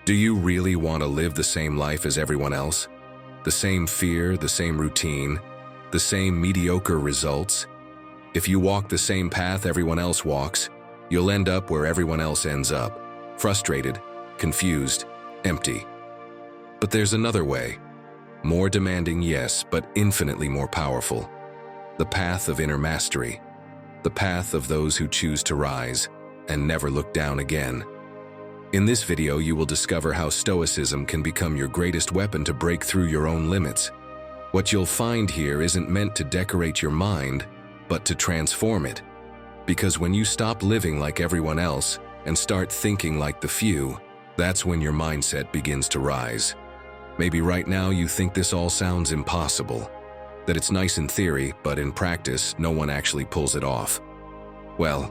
Do you really want to live the same life as everyone else? The same fear, the same routine, the same mediocre results? If you walk the same path everyone else walks, you'll end up where everyone else ends up, frustrated, confused, empty. But there's another way. More demanding, yes, but infinitely more powerful. The path of inner mastery. The path of those who choose to rise and never look down again. In this video, you will discover how Stoicism can become your greatest weapon to break through your own limits. What you'll find here isn't meant to decorate your mind, but to transform it. Because when you stop living like everyone else and start thinking like the few, that's when your mindset begins to rise. Maybe right now you think this all sounds impossible, that it's nice in theory, but in practice, no one actually pulls it off. Well,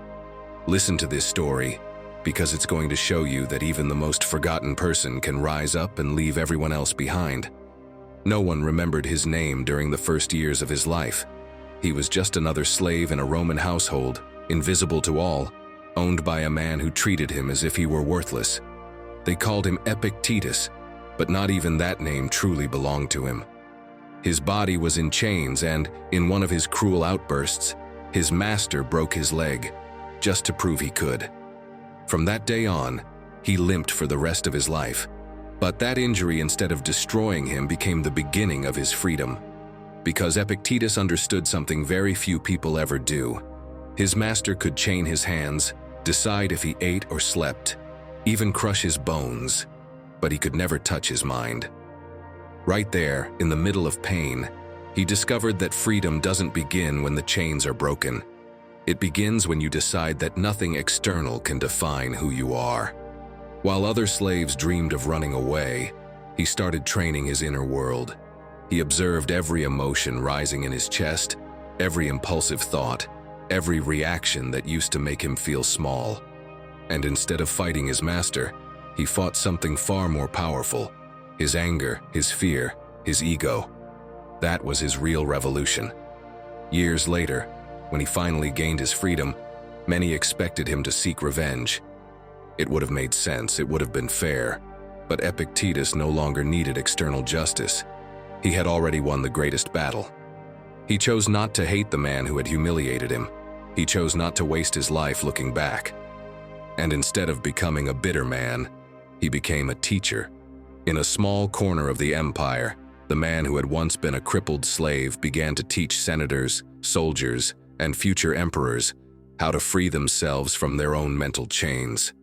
listen to this story, because it's going to show you that even the most forgotten person can rise up and leave everyone else behind. No one remembered his name during the first years of his life. He was just another slave in a Roman household, invisible to all, owned by a man who treated him as if he were worthless. They called him Epictetus, but not even that name truly belonged to him. His body was in chains, and in one of his cruel outbursts, his master broke his leg, just to prove he could. From that day on, he limped for the rest of his life. But that injury, instead of destroying him, became the beginning of his freedom. Because Epictetus understood something very few people ever do. His master could chain his hands, decide if he ate or slept, even crush his bones, but he could never touch his mind. Right there, in the middle of pain, he discovered that freedom doesn't begin when the chains are broken. It begins when you decide that nothing external can define who you are. While other slaves dreamed of running away, he started training his inner world. He observed every emotion rising in his chest, every impulsive thought, every reaction that used to make him feel small. And instead of fighting his master, he fought something far more powerful: his anger, his fear, his ego. That was his real revolution. Years later, when he finally gained his freedom, many expected him to seek revenge. It would have made sense, it would have been fair, but Epictetus no longer needed external justice. He had already won the greatest battle. He chose not to hate the man who had humiliated him. He chose not to waste his life looking back. And instead of becoming a bitter man, he became a teacher. In a small corner of the empire, the man who had once been a crippled slave began to teach senators, soldiers, and future emperors how to free themselves from their own mental chains.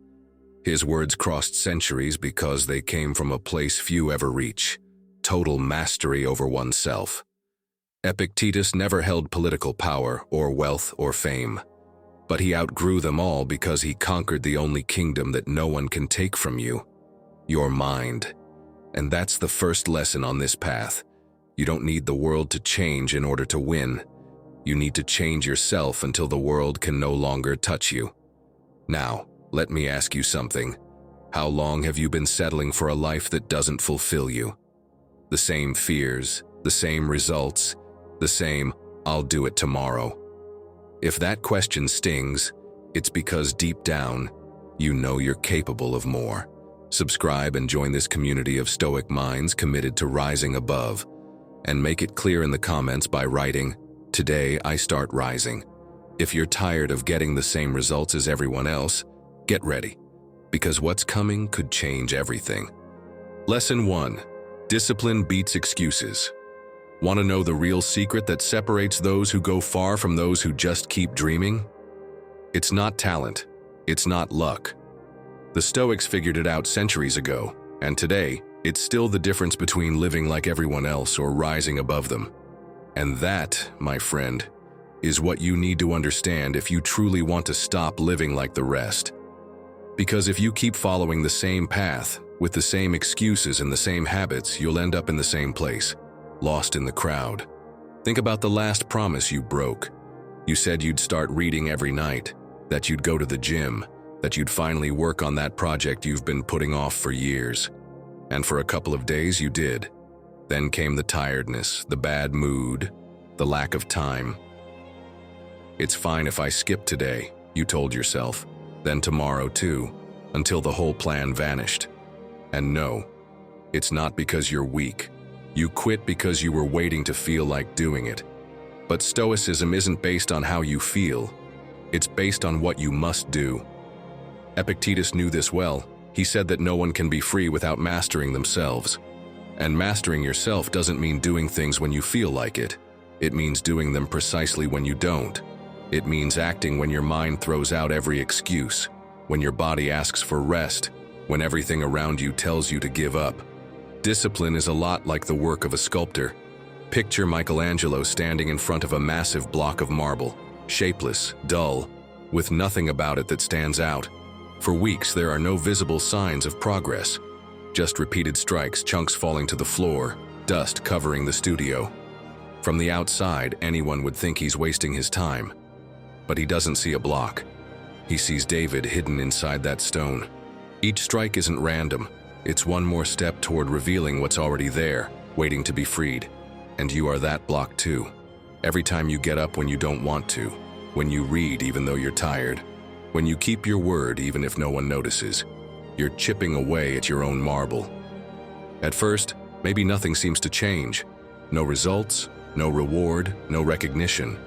His words crossed centuries because they came from a place few ever reach: total mastery over oneself. Epictetus never held political power or wealth or fame, but he outgrew them all because he conquered the only kingdom that no one can take from you: your mind. And that's the first lesson on this path. You don't need the world to change in order to win. You need to change yourself until the world can no longer touch you. Now, let me ask you something. How long have you been settling for a life that doesn't fulfill you? The same fears, the same results, the same "I'll do it tomorrow." If that question stings, it's because deep down, you know you're capable of more. Subscribe and join this community of Stoic minds committed to rising above. And make it clear in the comments by writing, "Today I start rising." If you're tired of getting the same results as everyone else, get ready, because what's coming could change everything. Lesson 1. Discipline beats excuses. Want to know the real secret that separates those who go far from those who just keep dreaming? It's not talent. It's not luck. The Stoics figured it out centuries ago, and today, it's still the difference between living like everyone else or rising above them. And that, my friend, is what you need to understand if you truly want to stop living like the rest. Because if you keep following the same path, with the same excuses and the same habits, you'll end up in the same place, lost in the crowd. Think about the last promise you broke. You said you'd start reading every night, that you'd go to the gym, that you'd finally work on that project you've been putting off for years. And for a couple of days you did. Then came the tiredness, the bad mood, the lack of time. It's fine if I skip today, you told yourself, then tomorrow too, until the whole plan vanished. And no, it's not because you're weak. You quit because you were waiting to feel like doing it. But Stoicism isn't based on how you feel. It's based on what you must do. Epictetus knew this well. He said that no one can be free without mastering themselves. And mastering yourself doesn't mean doing things when you feel like it. It means doing them precisely when you don't. It means acting when your mind throws out every excuse, when your body asks for rest, when everything around you tells you to give up. Discipline is a lot like the work of a sculptor. Picture Michelangelo standing in front of a massive block of marble, shapeless, dull, with nothing about it that stands out. For weeks, there are no visible signs of progress. Just repeated strikes, chunks falling to the floor, dust covering the studio. From the outside, anyone would think he's wasting his time. But he doesn't see a block. He sees David hidden inside that stone. Each strike isn't random. It's one more step toward revealing what's already there, waiting to be freed. And you are that block too. Every time you get up when you don't want to, when you read even though you're tired, when you keep your word even if no one notices, you're chipping away at your own marble. At first, maybe nothing seems to change. No results, no reward, no recognition.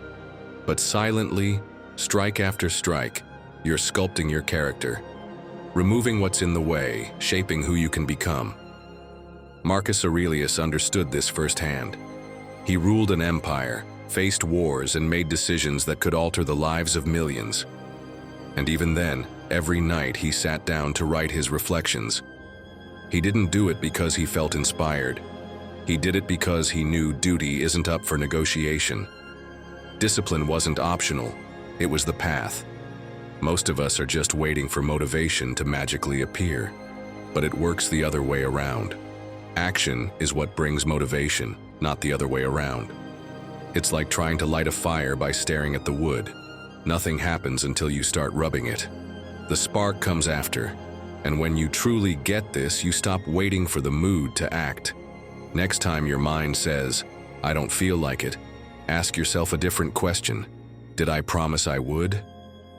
But silently, strike after strike, you're sculpting your character, removing what's in the way, shaping who you can become. Marcus Aurelius understood this firsthand. He ruled an empire, faced wars, and made decisions that could alter the lives of millions. And even then, every night he sat down to write his reflections. He didn't do it because he felt inspired. He did it because he knew duty isn't up for negotiation. Discipline wasn't optional, it was the path. Most of us are just waiting for motivation to magically appear, but it works the other way around. Action is what brings motivation, not the other way around. It's like trying to light a fire by staring at the wood. Nothing happens until you start rubbing it. The spark comes after, and when you truly get this, you stop waiting for the mood to act. Next time your mind says, "I don't feel like it," ask yourself a different question. Did I promise I would?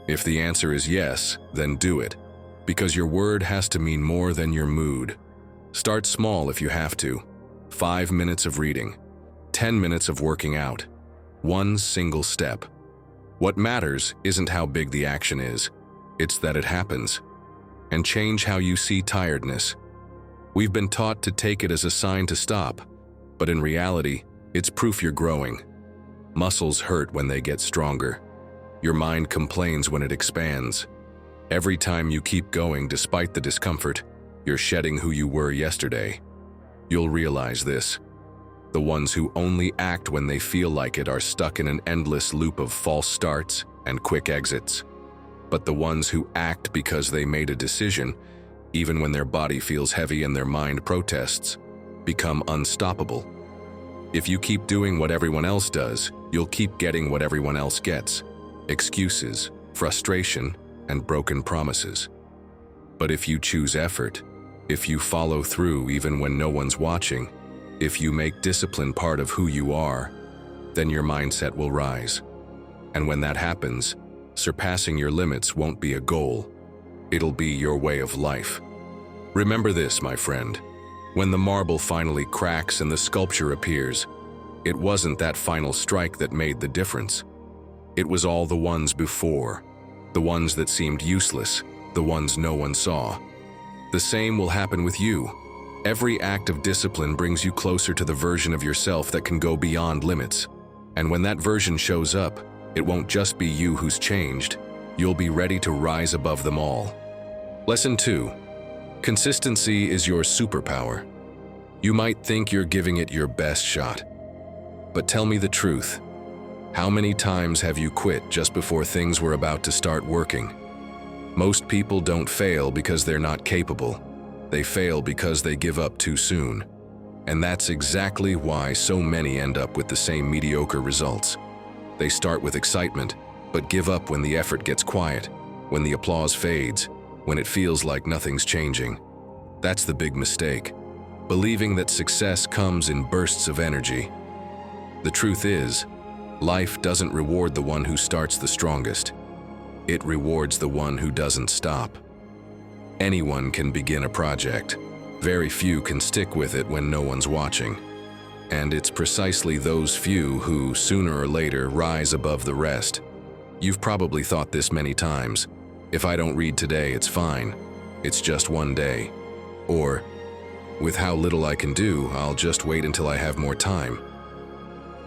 If the answer is yes, then do it, because your word has to mean more than your mood. Start small if you have to. 5 minutes of reading, 10 minutes of working out, one single step. What matters isn't how big the action is, it's that it happens. And change how you see tiredness. We've been taught to take it as a sign to stop, but in reality, it's proof you're growing. Muscles hurt when they get stronger. Your mind complains when it expands. Every time you keep going despite the discomfort, you're shedding who you were yesterday. You'll realize this. The ones who only act when they feel like it are stuck in an endless loop of false starts and quick exits. But the ones who act because they made a decision, even when their body feels heavy and their mind protests, become unstoppable. If you keep doing what everyone else does, you'll keep getting what everyone else gets. Excuses, frustration, and broken promises. But if you choose effort, if you follow through even when no one's watching, if you make discipline part of who you are, then your mindset will rise. And when that happens, surpassing your limits won't be a goal. It'll be your way of life. Remember this, my friend. When the marble finally cracks and the sculpture appears, it wasn't that final strike that made the difference. It was all the ones before, the ones that seemed useless, the ones no one saw. The same will happen with you. Every act of discipline brings you closer to the version of yourself that can go beyond limits. And when that version shows up, it won't just be you who's changed. You'll be ready to rise above them all. Lesson 2. Consistency is your superpower. You might think you're giving it your best shot. But tell me the truth. How many times have you quit just before things were about to start working? Most people don't fail because they're not capable. They fail because they give up too soon. And that's exactly why so many end up with the same mediocre results. They start with excitement, but give up when the effort gets quiet, when the applause fades, when it feels like nothing's changing. That's the big mistake, believing that success comes in bursts of energy. The truth is, life doesn't reward the one who starts the strongest. It rewards the one who doesn't stop. Anyone can begin a project. Very few can stick with it when no one's watching. And it's precisely those few who, sooner or later, rise above the rest. You've probably thought this many times. If I don't read today, it's fine. It's just one day. Or, with how little I can do, I'll just wait until I have more time.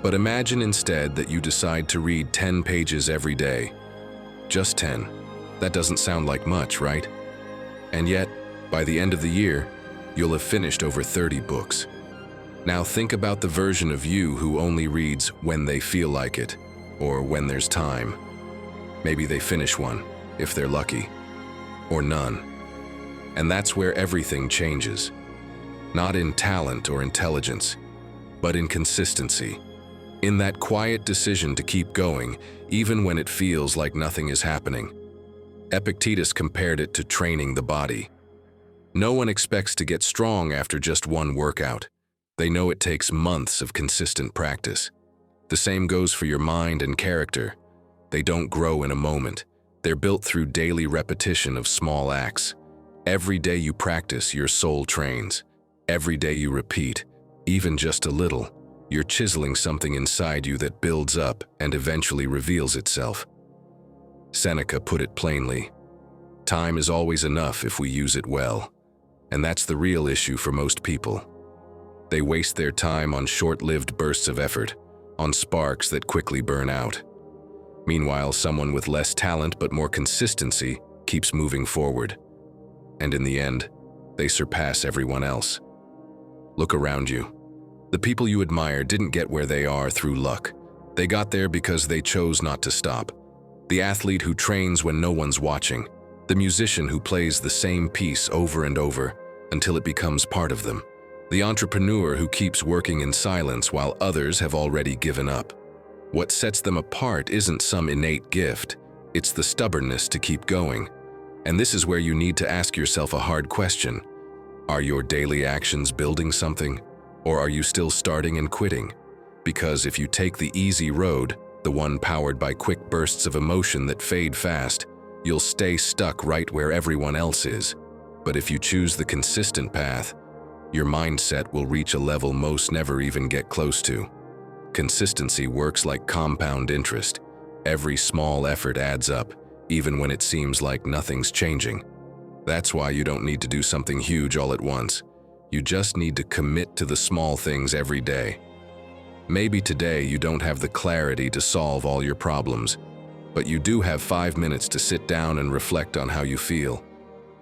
But imagine instead that you decide to read 10 pages every day. Just 10. That doesn't sound like much, right? And yet, by the end of the year, you'll have finished over 30 books. Now think about the version of you who only reads when they feel like it, or when there's time. Maybe they finish one, if they're lucky, or none. And that's where everything changes. Not in talent or intelligence, but in consistency. In that quiet decision to keep going, even when it feels like nothing is happening. Epictetus compared it to training the body. No one expects to get strong after just one workout. They know it takes months of consistent practice. The same goes for your mind and character. They don't grow in a moment. They're built through daily repetition of small acts. Every day you practice, your soul trains. Every day you repeat, even just a little, you're chiseling something inside you that builds up and eventually reveals itself. Seneca put it plainly, time is always enough if we use it well. And that's the real issue for most people. They waste their time on short-lived bursts of effort, on sparks that quickly burn out. Meanwhile, someone with less talent but more consistency keeps moving forward. And in the end, they surpass everyone else. Look around you. The people you admire didn't get where they are through luck. They got there because they chose not to stop. The athlete who trains when no one's watching. The musician who plays the same piece over and over until it becomes part of them. The entrepreneur who keeps working in silence while others have already given up. What sets them apart isn't some innate gift. It's the stubbornness to keep going. And this is where you need to ask yourself a hard question. Are your daily actions building something? Or are you still starting and quitting? Because if you take the easy road, the one powered by quick bursts of emotion that fade fast, you'll stay stuck right where everyone else is. But if you choose the consistent path, your mindset will reach a level most never even get close to. Consistency works like compound interest. Every small effort adds up, even when it seems like nothing's changing. That's why you don't need to do something huge all at once. You just need to commit to the small things every day. Maybe today you don't have the clarity to solve all your problems, but you do have 5 minutes to sit down and reflect on how you feel.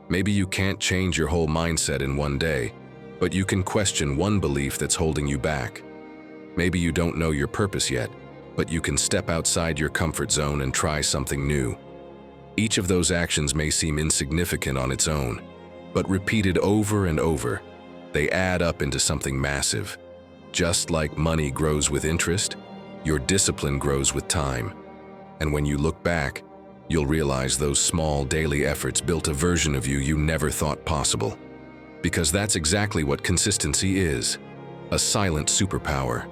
Maybe you can't change your whole mindset in one day, but you can question one belief that's holding you back. Maybe you don't know your purpose yet, but you can step outside your comfort zone and try something new. Each of those actions may seem insignificant on its own, but repeated over and over, they add up into something massive. Just like money grows with interest, your discipline grows with time. And when you look back, you'll realize those small daily efforts built a version of you never thought possible. Because that's exactly what consistency is, a silent superpower.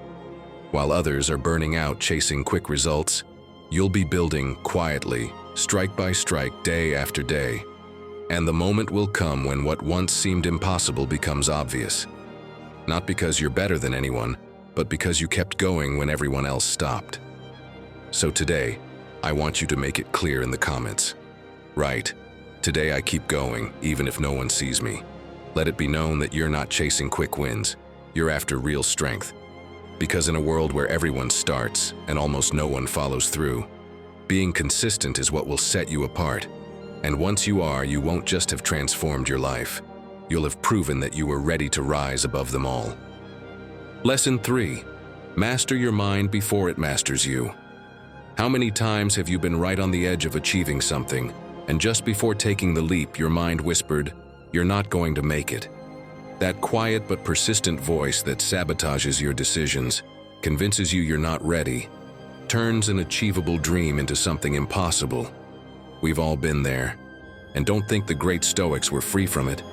While others are burning out chasing quick results, you'll be building quietly, strike by strike, day after day. And the moment will come when what once seemed impossible becomes obvious. Not because you're better than anyone, but because you kept going when everyone else stopped. So today, I want you to make it clear in the comments. Right, today I keep going, even if no one sees me. Let it be known that you're not chasing quick wins. You're after real strength. Because in a world where everyone starts and almost no one follows through, being consistent is what will set you apart. And once you are, you won't just have transformed your life. You'll have proven that you were ready to rise above them all. Lesson 3. Master your mind before it masters you. How many times have you been right on the edge of achieving something, and just before taking the leap, your mind whispered, "You're not going to make it." That quiet but persistent voice that sabotages your decisions, convinces you you're not ready, turns an achievable dream into something impossible. We've all been there. And don't think the great Stoics were free from it.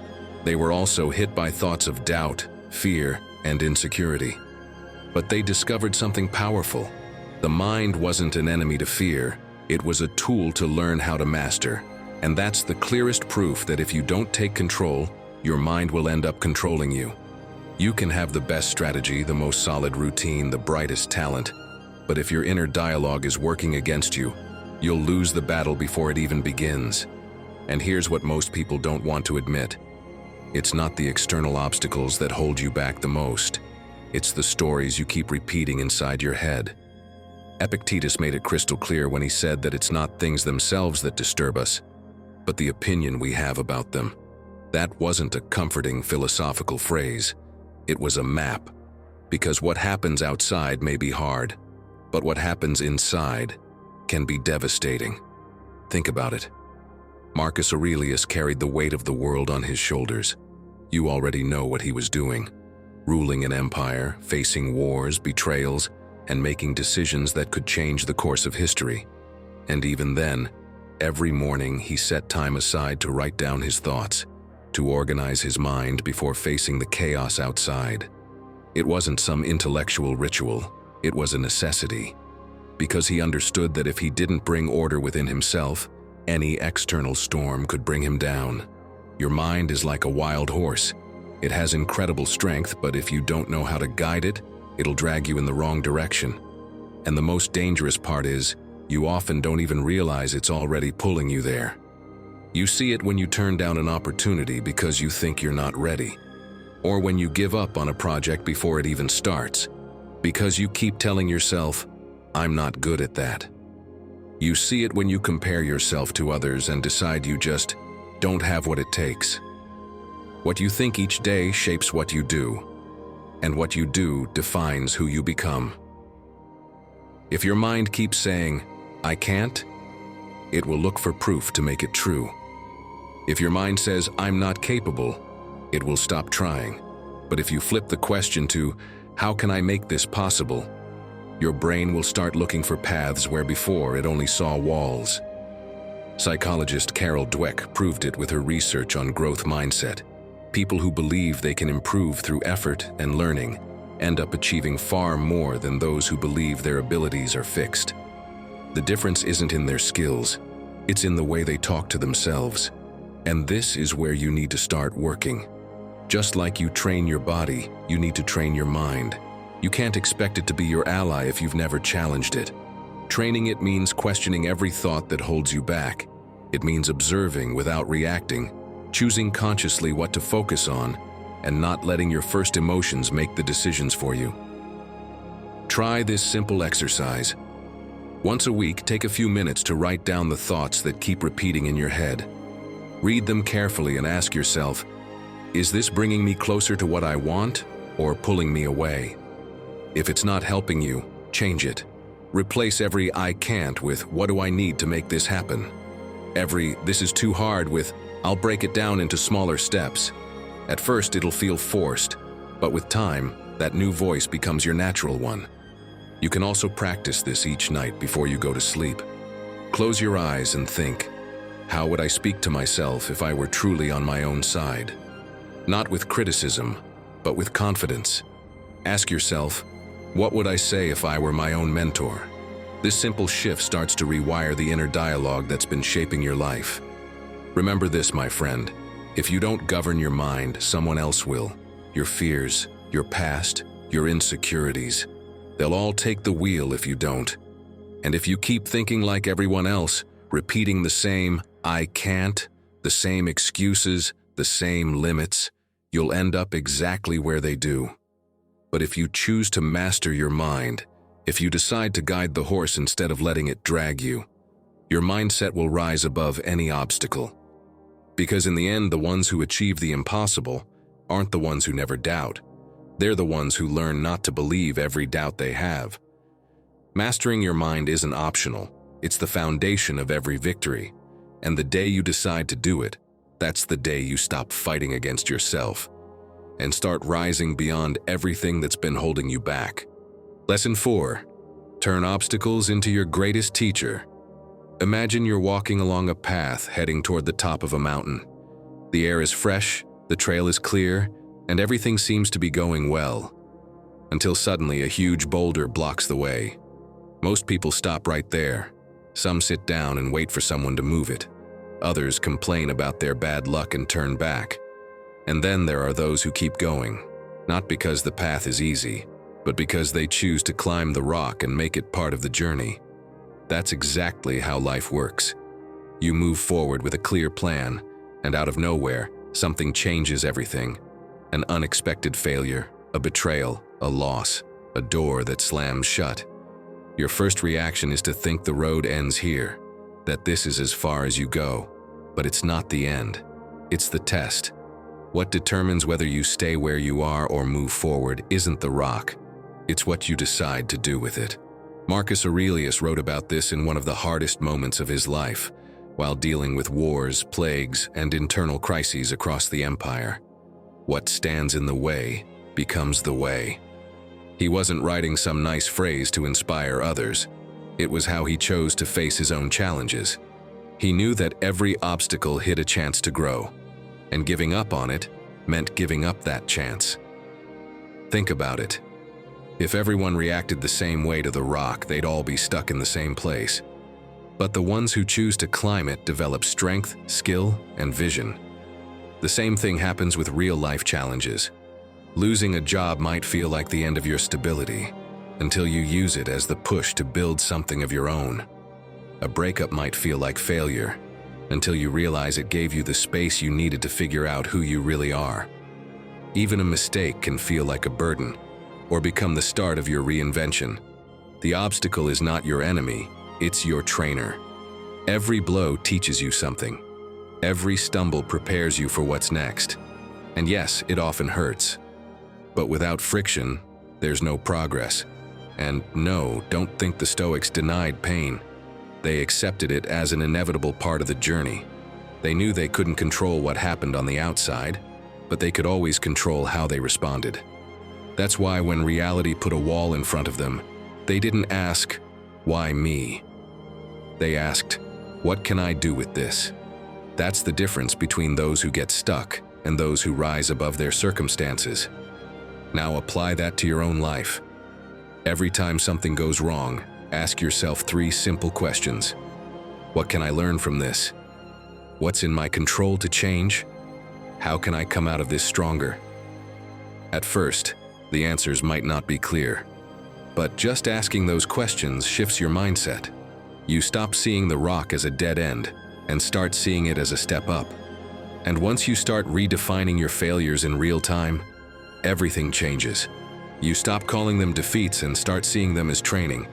They were also hit by thoughts of doubt, fear, and insecurity. But they discovered something powerful. The mind wasn't an enemy to fear, it was a tool to learn how to master. And that's the clearest proof that if you don't take control, your mind will end up controlling you. You can have the best strategy, the most solid routine, the brightest talent, but if your inner dialogue is working against you, you'll lose the battle before it even begins. And here's what most people don't want to admit. It's not the external obstacles that hold you back the most. It's the stories you keep repeating inside your head. Epictetus made it crystal clear when he said that it's not things themselves that disturb us, but the opinion we have about them. That wasn't a comforting philosophical phrase. It was a map. Because what happens outside may be hard, but what happens inside can be devastating. Think about it. Marcus Aurelius carried the weight of the world on his shoulders. You already know what he was doing. Ruling an empire, facing wars, betrayals, and making decisions that could change the course of history. And even then, every morning he set time aside to write down his thoughts, to organize his mind before facing the chaos outside. It wasn't some intellectual ritual, it was a necessity. Because he understood that if he didn't bring order within himself, any external storm could bring him down. Your mind is like a wild horse. It has incredible strength, but if you don't know how to guide it, it'll drag you in the wrong direction. And the most dangerous part is, you often don't even realize it's already pulling you there. You see it when you turn down an opportunity because you think you're not ready. Or when you give up on a project before it even starts, because you keep telling yourself, "I'm not good at that." You see it when you compare yourself to others and decide you just don't have what it takes. What you think each day shapes what you do, and what you do defines who you become. If your mind keeps saying, "I can't," it will look for proof to make it true. If your mind says, "I'm not capable," it will stop trying. But if you flip the question to, "How can I make this possible?" your brain will start looking for paths where before it only saw walls. Psychologist Carol Dweck proved it with her research on growth mindset. People who believe they can improve through effort and learning end up achieving far more than those who believe their abilities are fixed. The difference isn't in their skills, it's in the way they talk to themselves. And this is where you need to start working. Just like you train your body, you need to train your mind. You can't expect it to be your ally if you've never challenged it. Training it means questioning every thought that holds you back. It means observing without reacting, choosing consciously what to focus on, and not letting your first emotions make the decisions for you. Try this simple exercise. Once a week, take a few minutes to write down the thoughts that keep repeating in your head. Read them carefully and ask yourself, is this bringing me closer to what I want or pulling me away? If it's not helping you, change it. Replace every "I can't" with "What do I need to make this happen?" Every "This is too hard" with "I'll break it down into smaller steps." At first it'll feel forced, but with time, that new voice becomes your natural one. You can also practice this each night before you go to sleep. Close your eyes and think, how would I speak to myself if I were truly on my own side? Not with criticism, but with confidence. Ask yourself, what would I say if I were my own mentor? This simple shift starts to rewire the inner dialogue that's been shaping your life. Remember this, my friend. If you don't govern your mind, someone else will. Your fears, your past, your insecurities. They'll all take the wheel if you don't. And if you keep thinking like everyone else, repeating the same "I can't," the same excuses, the same limits, you'll end up exactly where they do. But if you choose to master your mind, if you decide to guide the horse instead of letting it drag you, your mindset will rise above any obstacle. Because in the end, the ones who achieve the impossible aren't the ones who never doubt. They're the ones who learn not to believe every doubt they have. Mastering your mind isn't optional. It's the foundation of every victory. And the day you decide to do it, that's the day you stop fighting against yourself and start rising beyond everything that's been holding you back. Lesson 4. Turn obstacles into your greatest teacher. Imagine you're walking along a path heading toward the top of a mountain. The air is fresh, the trail is clear, and everything seems to be going well. Until suddenly a huge boulder blocks the way. Most people stop right there. Some sit down and wait for someone to move it. Others complain about their bad luck and turn back. And then there are those who keep going, not because the path is easy, but because they choose to climb the rock and make it part of the journey. That's exactly how life works. You move forward with a clear plan, and out of nowhere, something changes everything. An unexpected failure, a betrayal, a loss, a door that slams shut. Your first reaction is to think the road ends here, that this is as far as you go. But it's not the end. It's the test. What determines whether you stay where you are or move forward isn't the rock. It's what you decide to do with it. Marcus Aurelius wrote about this in one of the hardest moments of his life, while dealing with wars, plagues, and internal crises across the empire. What stands in the way becomes the way. He wasn't writing some nice phrase to inspire others. It was how he chose to face his own challenges. He knew that every obstacle hid a chance to grow, and giving up on it meant giving up that chance. Think about it. If everyone reacted the same way to the rock, they'd all be stuck in the same place. But the ones who choose to climb it develop strength, skill, and vision. The same thing happens with real-life challenges. Losing a job might feel like the end of your stability, until you use it as the push to build something of your own. A breakup might feel like failure, until you realize it gave you the space you needed to figure out who you really are. Even a mistake can feel like a burden, or become the start of your reinvention. The obstacle is not your enemy, it's your trainer. Every blow teaches you something. Every stumble prepares you for what's next. And yes, it often hurts. But without friction, there's no progress. And no, don't think the Stoics denied pain. They accepted it as an inevitable part of the journey. They knew they couldn't control what happened on the outside, but they could always control how they responded. That's why when reality put a wall in front of them, they didn't ask, "Why me?" They asked, "What can I do with this?" That's the difference between those who get stuck and those who rise above their circumstances. Now apply that to your own life. Every time something goes wrong, ask yourself 3 simple questions. What can I learn from this? What's in my control to change? How can I come out of this stronger? At first, the answers might not be clear. But just asking those questions shifts your mindset. You stop seeing the rock as a dead end and start seeing it as a step up. And once you start redefining your failures in real time, everything changes. You stop calling them defeats and start seeing them as training.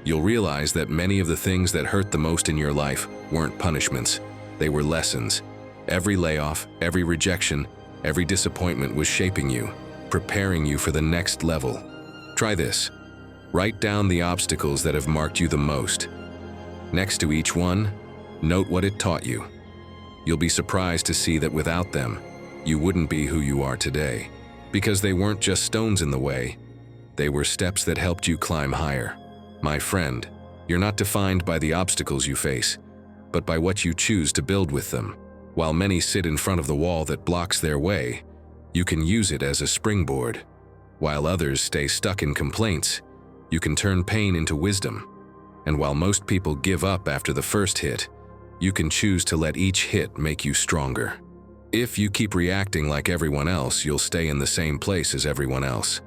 You'll realize that many of the things that hurt the most in your life weren't punishments. They were lessons. Every layoff, every rejection, every disappointment was shaping you, preparing you for the next level. Try this. Write down the obstacles that have marked you the most. Next to each one, note what it taught you. You'll be surprised to see that without them, you wouldn't be who you are today. Because they weren't just stones in the way, they were steps that helped you climb higher. My friend, you're not defined by the obstacles you face, but by what you choose to build with them. While many sit in front of the wall that blocks their way, you can use it as a springboard. While others stay stuck in complaints, you can turn pain into wisdom. And while most people give up after the first hit, you can choose to let each hit make you stronger. If you keep reacting like everyone else, you'll stay in the same place as everyone else.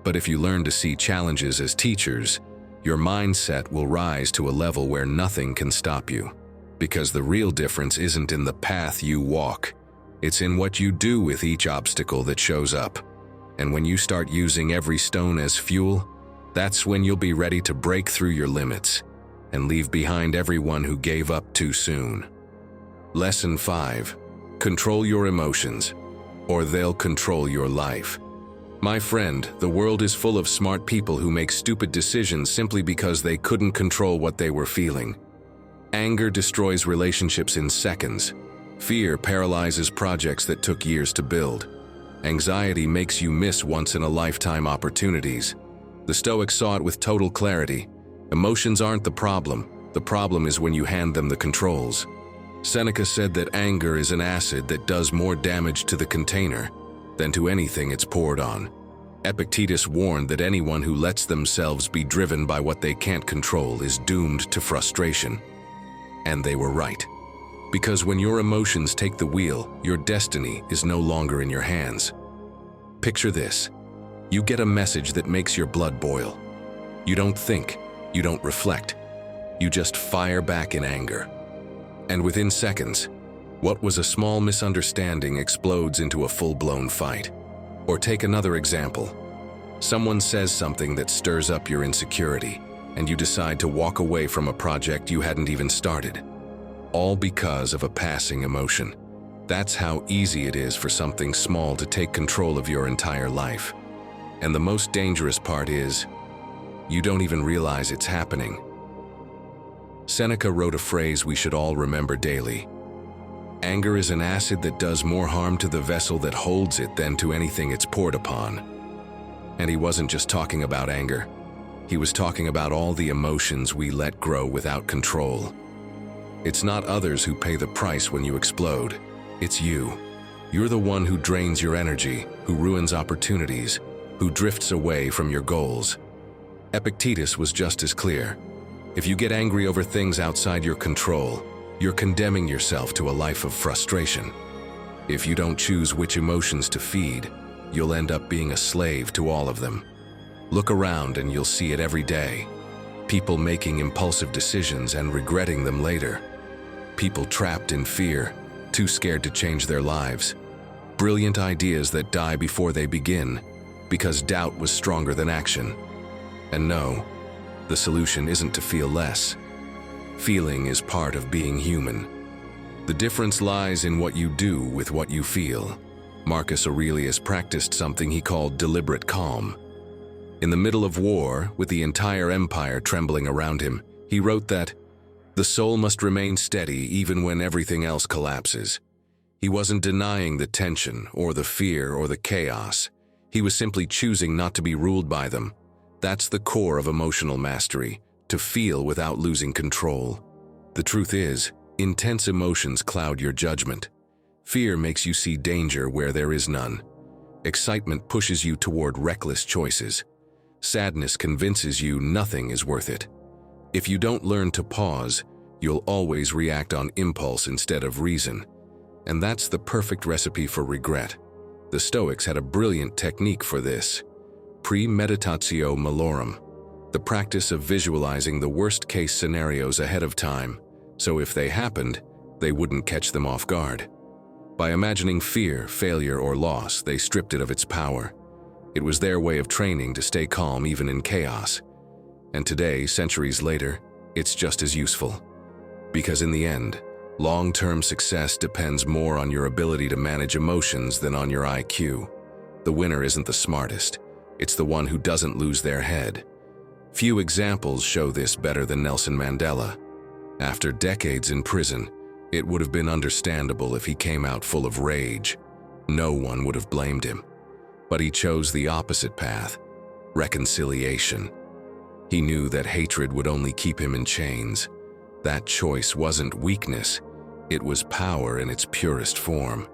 But if you learn to see challenges as teachers, your mindset will rise to a level where nothing can stop you. Because the real difference isn't in the path you walk, it's in what you do with each obstacle that shows up. And when you start using every stone as fuel, that's when you'll be ready to break through your limits and leave behind everyone who gave up too soon. Lesson 5. Control your emotions, or they'll control your life. My friend, the world is full of smart people who make stupid decisions simply because they couldn't control what they were feeling. Anger destroys relationships in seconds. Fear paralyzes projects that took years to build. Anxiety makes you miss once-in-a-lifetime opportunities. The Stoics saw it with total clarity. Emotions aren't the problem is when you hand them the controls. Seneca said that anger is an acid that does more damage to the container than to anything it's poured on. Epictetus warned that anyone who lets themselves be driven by what they can't control is doomed to frustration. And they were right. Because when your emotions take the wheel, your destiny is no longer in your hands. Picture this. You get a message that makes your blood boil. You don't think, you don't reflect. You just fire back in anger. And within seconds, what was a small misunderstanding explodes into a full-blown fight. Or take another example. Someone says something that stirs up your insecurity, and you decide to walk away from a project you hadn't even started. All because of a passing emotion. That's how easy it is for something small to take control of your entire life. And the most dangerous part is, you don't even realize it's happening. Seneca wrote a phrase we should all remember daily. Anger is an acid that does more harm to the vessel that holds it than to anything it's poured upon. And he wasn't just talking about anger. He was talking about all the emotions we let grow without control. It's not others who pay the price when you explode. It's you. You're the one who drains your energy, who ruins opportunities, who drifts away from your goals. Epictetus was just as clear. If you get angry over things outside your control, you're condemning yourself to a life of frustration. If you don't choose which emotions to feed, you'll end up being a slave to all of them. Look around and you'll see it every day. People making impulsive decisions and regretting them later. People trapped in fear, too scared to change their lives. Brilliant ideas that die before they begin, because doubt was stronger than action. And no, the solution isn't to feel less. Feeling is part of being human. The difference lies in what you do with what you feel. Marcus Aurelius practiced something he called deliberate calm. In the middle of war, with the entire empire trembling around him, he wrote that, "The soul must remain steady even when everything else collapses." He wasn't denying the tension or the fear or the chaos. He was simply choosing not to be ruled by them. That's the core of emotional mastery, to feel without losing control. The truth is, intense emotions cloud your judgment. Fear makes you see danger where there is none. Excitement pushes you toward reckless choices. Sadness convinces you nothing is worth it. If you don't learn to pause, you'll always react on impulse instead of reason. And that's the perfect recipe for regret. The Stoics had a brilliant technique for this. Premeditatio malorum, the practice of visualizing the worst-case scenarios ahead of time, so if they happened, they wouldn't catch them off guard. By imagining fear, failure, or loss, they stripped it of its power. It was their way of training to stay calm even in chaos. And today, centuries later, it's just as useful. Because in the end, long-term success depends more on your ability to manage emotions than on your IQ. The winner isn't the smartest. It's the one who doesn't lose their head. Few examples show this better than Nelson Mandela. After decades in prison, it would have been understandable if he came out full of rage. No one would have blamed him. But he chose the opposite path, reconciliation. He knew that hatred would only keep him in chains. That choice wasn't weakness, it was power in its purest form.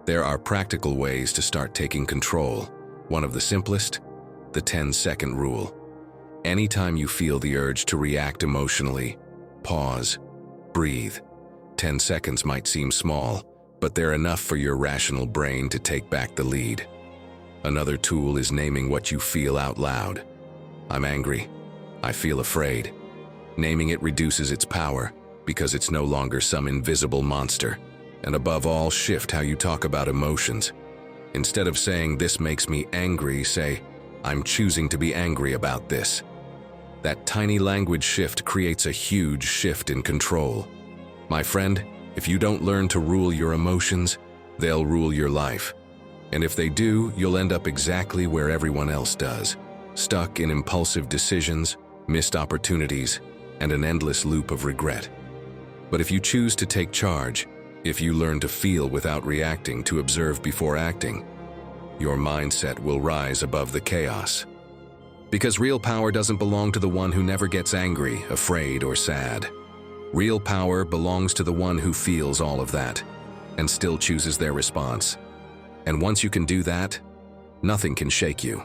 There are practical ways to start taking control. One of the simplest, the 10-second rule. Anytime you feel the urge to react emotionally, pause, breathe. 10 seconds might seem small, but they're enough for your rational brain to take back the lead. Another tool is naming what you feel out loud. I'm angry. I feel afraid. Naming it reduces its power because it's no longer some invisible monster. And above all, shift how you talk about emotions. Instead of saying, "This makes me angry," say, "I'm choosing to be angry about this." That tiny language shift creates a huge shift in control. My friend, if you don't learn to rule your emotions, they'll rule your life. And if they do, you'll end up exactly where everyone else does, stuck in impulsive decisions, missed opportunities, and an endless loop of regret. But if you choose to take charge, if you learn to feel without reacting, to observe before acting, your mindset will rise above the chaos. Because real power doesn't belong to the one who never gets angry, afraid, or sad. Real power belongs to the one who feels all of that and still chooses their response. And once you can do that, nothing can shake you.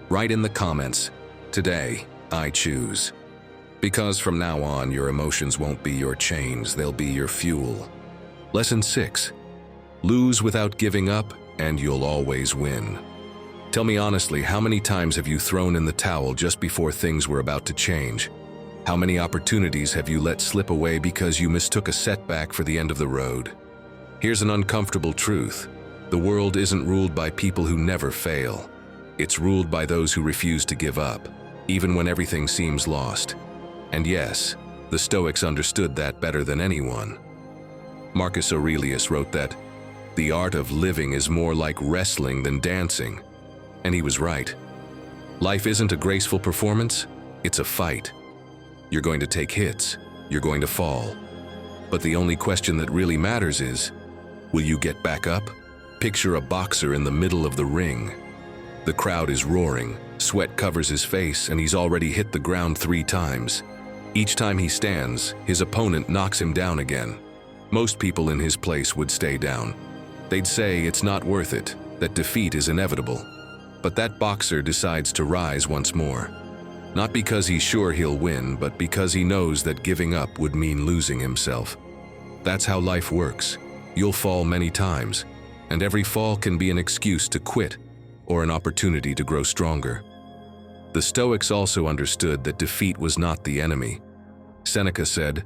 Write in the comments, "Today, I choose." Because from now on, your emotions won't be your chains, they'll be your fuel. Lesson 6. Lose without giving up, and you'll always win. Tell me honestly, how many times have you thrown in the towel just before things were about to change? How many opportunities have you let slip away because you mistook a setback for the end of the road? Here's an uncomfortable truth. The world isn't ruled by people who never fail. It's ruled by those who refuse to give up, even when everything seems lost. And yes, the Stoics understood that better than anyone. Marcus Aurelius wrote that, "The art of living is more like wrestling than dancing." And he was right. Life isn't a graceful performance, it's a fight. You're going to take hits, you're going to fall. But the only question that really matters is, will you get back up? Picture a boxer in the middle of the ring. The crowd is roaring, sweat covers his face, and he's already hit the ground 3 times. Each time he stands, his opponent knocks him down again. Most people in his place would stay down. They'd say it's not worth it, that defeat is inevitable. But that boxer decides to rise once more. Not because he's sure he'll win, but because he knows that giving up would mean losing himself. That's how life works. You'll fall many times, and every fall can be an excuse to quit or an opportunity to grow stronger. The Stoics also understood that defeat was not the enemy. Seneca said,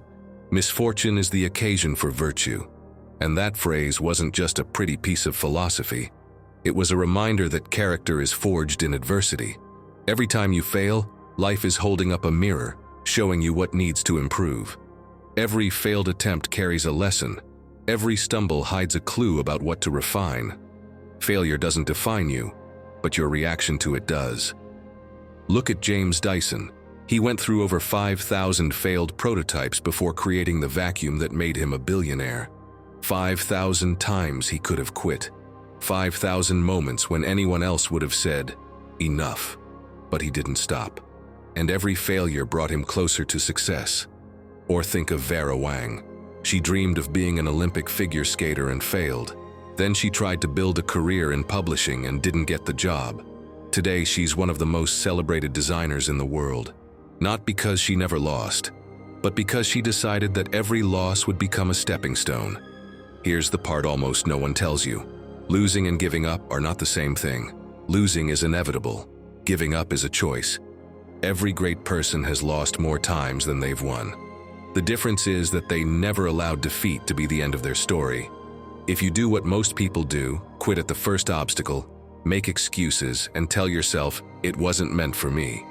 "Misfortune is the occasion for virtue." And that phrase wasn't just a pretty piece of philosophy. It was a reminder that character is forged in adversity. Every time you fail, life is holding up a mirror, showing you what needs to improve. Every failed attempt carries a lesson. Every stumble hides a clue about what to refine. Failure doesn't define you, but your reaction to it does. Look at James Dyson. He went through over 5,000 failed prototypes before creating the vacuum that made him a billionaire. 5,000 times he could have quit. 5,000 moments when anyone else would have said, "Enough." But he didn't stop. And every failure brought him closer to success. Or think of Vera Wang. She dreamed of being an Olympic figure skater and failed. Then she tried to build a career in publishing and didn't get the job. Today she's one of the most celebrated designers in the world. Not because she never lost, but because she decided that every loss would become a stepping stone. Here's the part almost no one tells you. Losing and giving up are not the same thing. Losing is inevitable. Giving up is a choice. Every great person has lost more times than they've won. The difference is that they never allowed defeat to be the end of their story. If you do what most people do, quit at the first obstacle, make excuses, and tell yourself, "It wasn't meant for me,"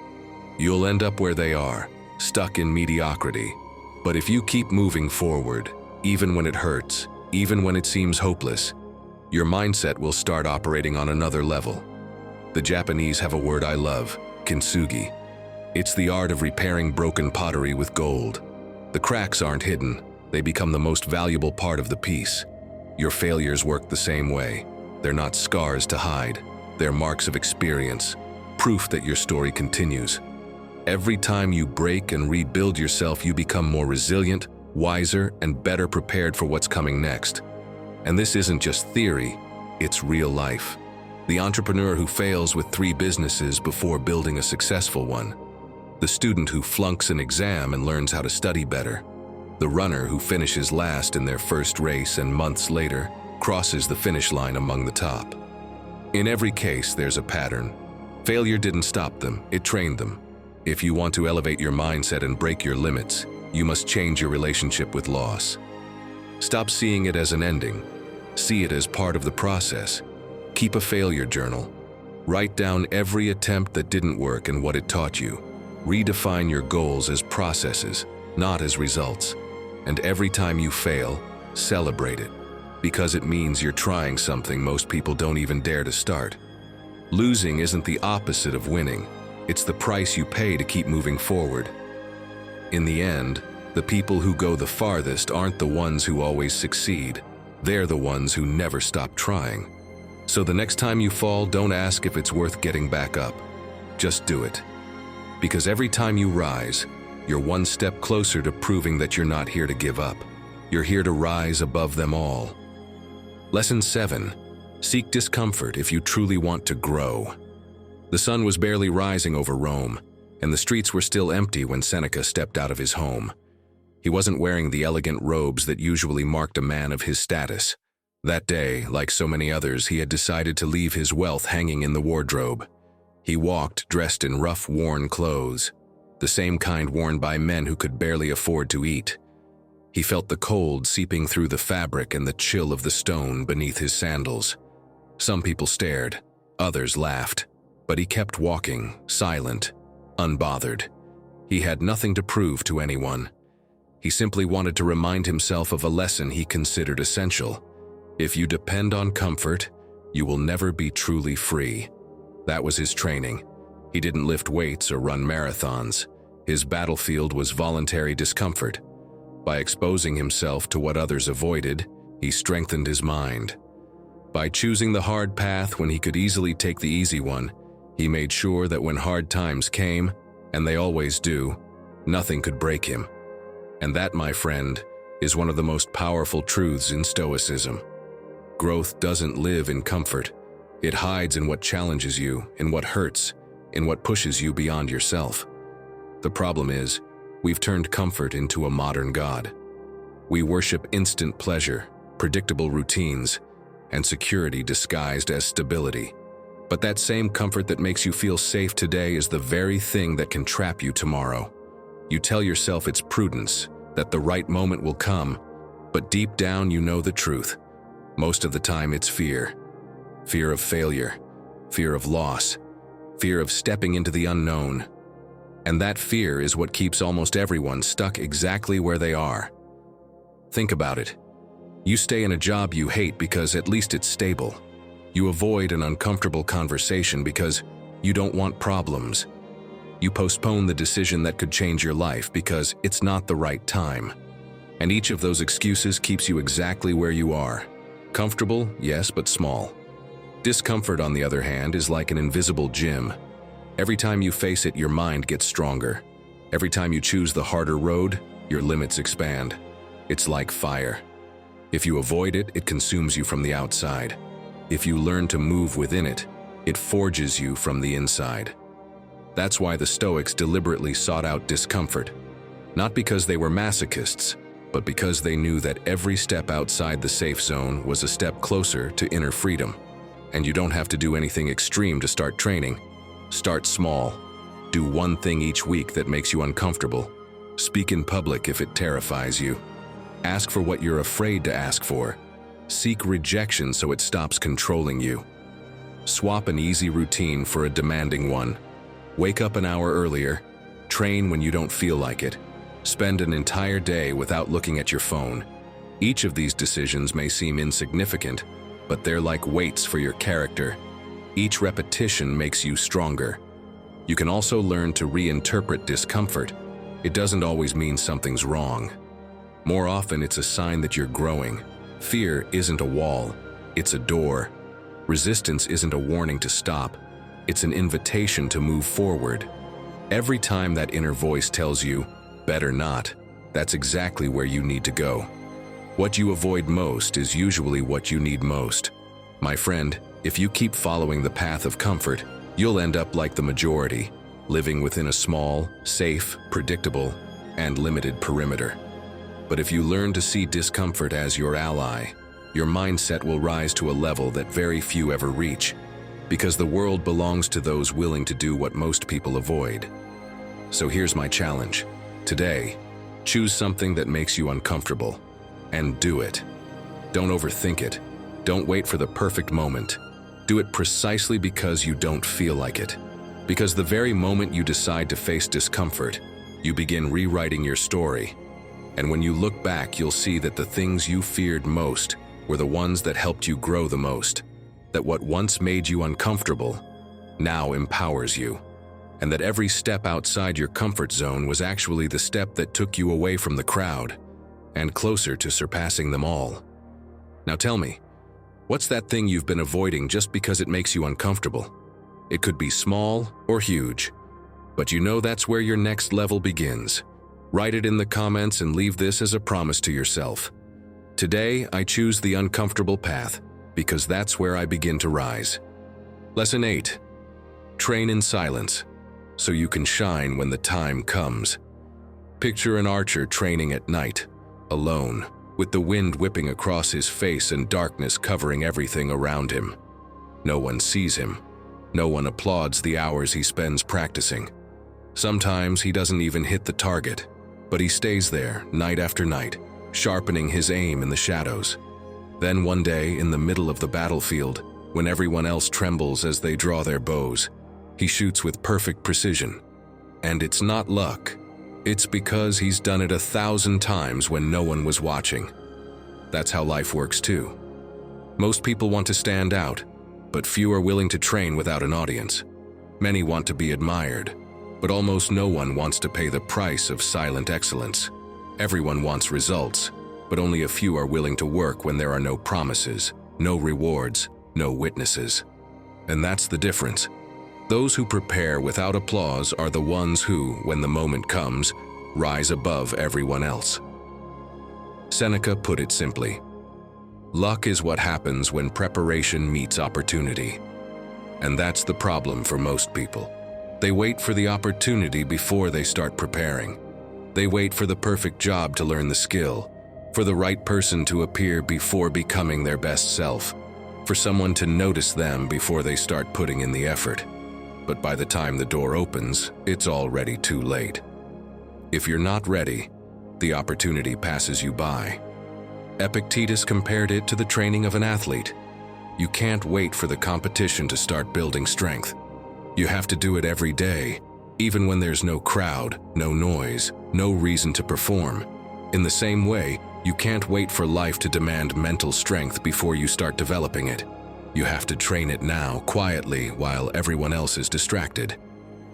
you'll end up where they are, stuck in mediocrity. But if you keep moving forward, even when it hurts, even when it seems hopeless, your mindset will start operating on another level. The Japanese have a word I love, kintsugi. It's the art of repairing broken pottery with gold. The cracks aren't hidden, they become the most valuable part of the piece. Your failures work the same way. They're not scars to hide, they're marks of experience, proof that your story continues. Every time you break and rebuild yourself, you become more resilient, wiser, and better prepared for what's coming next. And this isn't just theory, it's real life. The entrepreneur who fails with 3 businesses before building a successful one. The student who flunks an exam and learns how to study better. The runner who finishes last in their first race and months later crosses the finish line among the top. In every case, there's a pattern. Failure didn't stop them, it trained them. If you want to elevate your mindset and break your limits, you must change your relationship with loss. Stop seeing it as an ending. See it as part of the process. Keep a failure journal. Write down every attempt that didn't work and what it taught you. Redefine your goals as processes, not as results. And every time you fail, celebrate it, because it means you're trying something most people don't even dare to start. Losing isn't the opposite of winning. It's the price you pay to keep moving forward. In the end, the people who go the farthest aren't the ones who always succeed. They're the ones who never stop trying. So the next time you fall, don't ask if it's worth getting back up. Just do it. Because every time you rise, you're one step closer to proving that you're not here to give up. You're here to rise above them all. Lesson 7. Seek discomfort if you truly want to grow. The sun was barely rising over Rome, and the streets were still empty when Seneca stepped out of his home. He wasn't wearing the elegant robes that usually marked a man of his status. That day, like so many others, he had decided to leave his wealth hanging in the wardrobe. He walked dressed in rough, worn clothes, the same kind worn by men who could barely afford to eat. He felt the cold seeping through the fabric and the chill of the stone beneath his sandals. Some people stared, others laughed, but he kept walking, silent, unbothered. He had nothing to prove to anyone. He simply wanted to remind himself of a lesson he considered essential. If you depend on comfort, you will never be truly free. That was his training. He didn't lift weights or run marathons. His battlefield was voluntary discomfort. By exposing himself to what others avoided, he strengthened his mind. By choosing the hard path when he could easily take the easy one, he made sure that when hard times came, and they always do, nothing could break him. And that, my friend, is one of the most powerful truths in Stoicism. Growth doesn't live in comfort. It hides in what challenges you, in what hurts, in what pushes you beyond yourself. The problem is, we've turned comfort into a modern god. We worship instant pleasure, predictable routines, and security disguised as stability. But that same comfort that makes you feel safe today is the very thing that can trap you tomorrow. You tell yourself it's prudence, that the right moment will come, but deep down you know the truth. Most of the time it's fear. Fear of failure, fear of loss, fear of stepping into the unknown. And that fear is what keeps almost everyone stuck exactly where they are. Think about it. You stay in a job you hate because at least it's stable. You avoid an uncomfortable conversation because you don't want problems. You postpone the decision that could change your life because it's not the right time. And each of those excuses keeps you exactly where you are. Comfortable, yes, but small. Discomfort, on the other hand, is like an invisible gym. Every time you face it, your mind gets stronger. Every time you choose the harder road, your limits expand. It's like fire. If you avoid it, it consumes you from the outside. If you learn to move within it, it forges you from the inside. That's why the Stoics deliberately sought out discomfort. Not because they were masochists, but because they knew that every step outside the safe zone was a step closer to inner freedom. And you don't have to do anything extreme to start training. Start small. Do one thing each week that makes you uncomfortable. Speak in public if it terrifies you. Ask for what you're afraid to ask for. Seek rejection so it stops controlling you. Swap an easy routine for a demanding one. Wake up an hour earlier. Train when you don't feel like it. Spend an entire day without looking at your phone. Each of these decisions may seem insignificant, but they're like weights for your character. Each repetition makes you stronger. You can also learn to reinterpret discomfort. It doesn't always mean something's wrong. More often, it's a sign that you're growing. Fear isn't a wall, it's a door. Resistance isn't a warning to stop, it's an invitation to move forward. Every time that inner voice tells you, better not, that's exactly where you need to go. What you avoid most is usually what you need most. My friend, if you keep following the path of comfort, you'll end up like the majority, living within a small, safe, predictable, and limited perimeter. But if you learn to see discomfort as your ally, your mindset will rise to a level that very few ever reach, because the world belongs to those willing to do what most people avoid. So here's my challenge. Today, choose something that makes you uncomfortable, and do it. Don't overthink it. Don't wait for the perfect moment. Do it precisely because you don't feel like it. Because the very moment you decide to face discomfort, you begin rewriting your story. And when you look back, you'll see that the things you feared most were the ones that helped you grow the most. That what once made you uncomfortable now empowers you. And that every step outside your comfort zone was actually the step that took you away from the crowd and closer to surpassing them all. Now tell me, what's that thing you've been avoiding just because it makes you uncomfortable? It could be small or huge, but you know that's where your next level begins. Write it in the comments and leave this as a promise to yourself. Today, I choose the uncomfortable path because that's where I begin to rise. Lesson 8. Train in silence. so you can shine when the time comes. Picture an archer training at night, alone, with the wind whipping across his face and darkness covering everything around him. No one sees him. No one applauds the hours he spends practicing. Sometimes he doesn't even hit the target, but he stays there night after night, sharpening his aim in the shadows. Then one day, in the middle of the battlefield, when everyone else trembles as they draw their bows, he shoots with perfect precision. And it's not luck. It's because he's done it 1,000 times when no one was watching. That's how life works too. Most people want to stand out, but few are willing to train without an audience. Many want to be admired, but almost no one wants to pay the price of silent excellence. Everyone wants results, but only a few are willing to work when there are no promises, no rewards, no witnesses. And that's the difference. Those who prepare without applause are the ones who, when the moment comes, rise above everyone else. Seneca put it simply, "Luck is what happens when preparation meets opportunity." And that's the problem for most people. They wait for the opportunity before they start preparing. They wait for the perfect job to learn the skill, for the right person to appear before becoming their best self, for someone to notice them before they start putting in the effort. But by the time the door opens, it's already too late. If you're not ready, the opportunity passes you by. Epictetus compared it to the training of an athlete. You can't wait for the competition to start building strength. You have to do it every day, even when there's no crowd, no noise, no reason to perform. In the same way, you can't wait for life to demand mental strength before you start developing it. You have to train it now, quietly, while everyone else is distracted.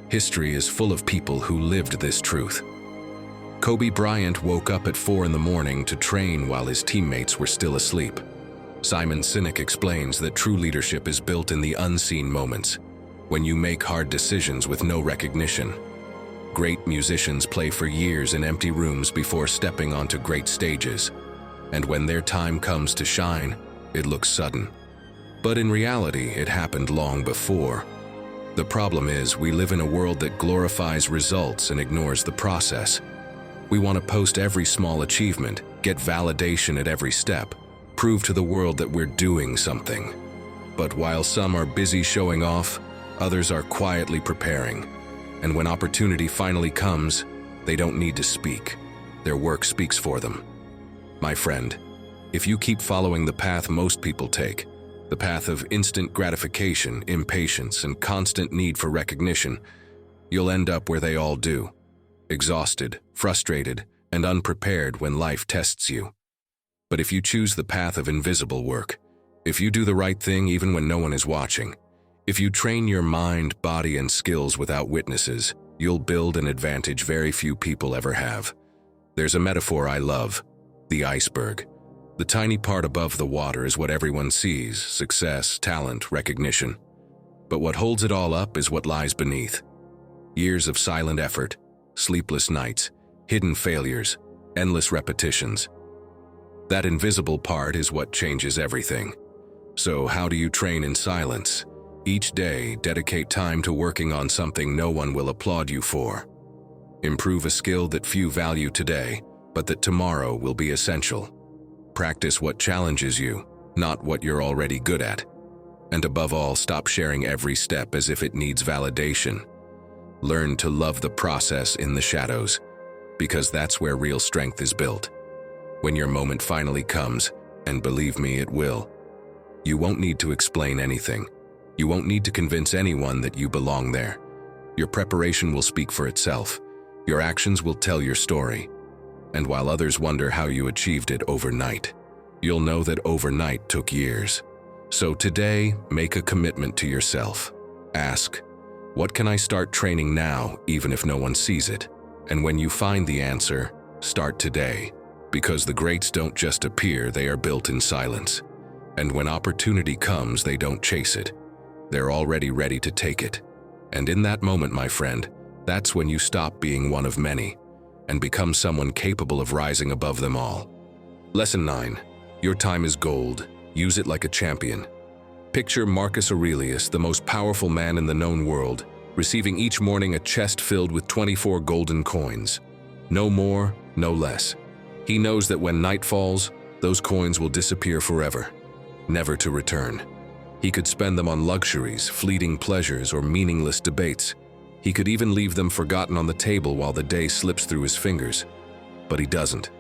History is full of people who lived this truth. Kobe Bryant woke up at 4 in the morning to train while his teammates were still asleep. Simon Sinek explains that true leadership is built in the unseen moments, when you make hard decisions with no recognition. Great musicians play for years in empty rooms before stepping onto great stages, and when their time comes to shine, it looks sudden. But in reality, it happened long before. The problem is, we live in a world that glorifies results and ignores the process. We want to post every small achievement, get validation at every step, prove to the world that we're doing something. But while some are busy showing off, others are quietly preparing. And when opportunity finally comes, they don't need to speak. Their work speaks for them. My friend, if you keep following the path most people take, the path of instant gratification, impatience, and constant need for recognition, you'll end up where they all do, exhausted, frustrated, and unprepared when life tests you. But if you choose the path of invisible work, if you do the right thing even when no one is watching, if you train your mind, body, and skills without witnesses, you'll build an advantage very few people ever have. There's a metaphor I love, the iceberg. The tiny part above the water is what everyone sees: success, talent, recognition. But what holds it all up is what lies beneath. Years of silent effort, sleepless nights, hidden failures, endless repetitions. That invisible part is what changes everything. So how do you train in silence? Each day, dedicate time to working on something no one will applaud you for. Improve a skill that few value today, but that tomorrow will be essential. Practice what challenges you, not what you're already good at. And above all, stop sharing every step as if it needs validation. Learn to love the process in the shadows, because that's where real strength is built. When your moment finally comes, and believe me, it will, you won't need to explain anything. You won't need to convince anyone that you belong there. Your preparation will speak for itself. Your actions will tell your story. And while others wonder how you achieved it overnight, you'll know that overnight took years. So today, make a commitment to yourself. Ask, what can I start training now, even if no one sees it? And when you find the answer, start today. Because the greats don't just appear, they are built in silence. And when opportunity comes, they don't chase it. They're already ready to take it. And in that moment, my friend, that's when you stop being one of many and become someone capable of rising above them all. Lesson 9. Your time is gold. Use it like a champion. Picture Marcus Aurelius, the most powerful man in the known world. receiving each morning a chest filled with 24 golden coins. No more, no less. He knows that when night falls, those coins will disappear forever, never to return. He could spend them on luxuries, fleeting pleasures, or meaningless debates. He could even leave them forgotten on the table while the day slips through his fingers. But he doesn't.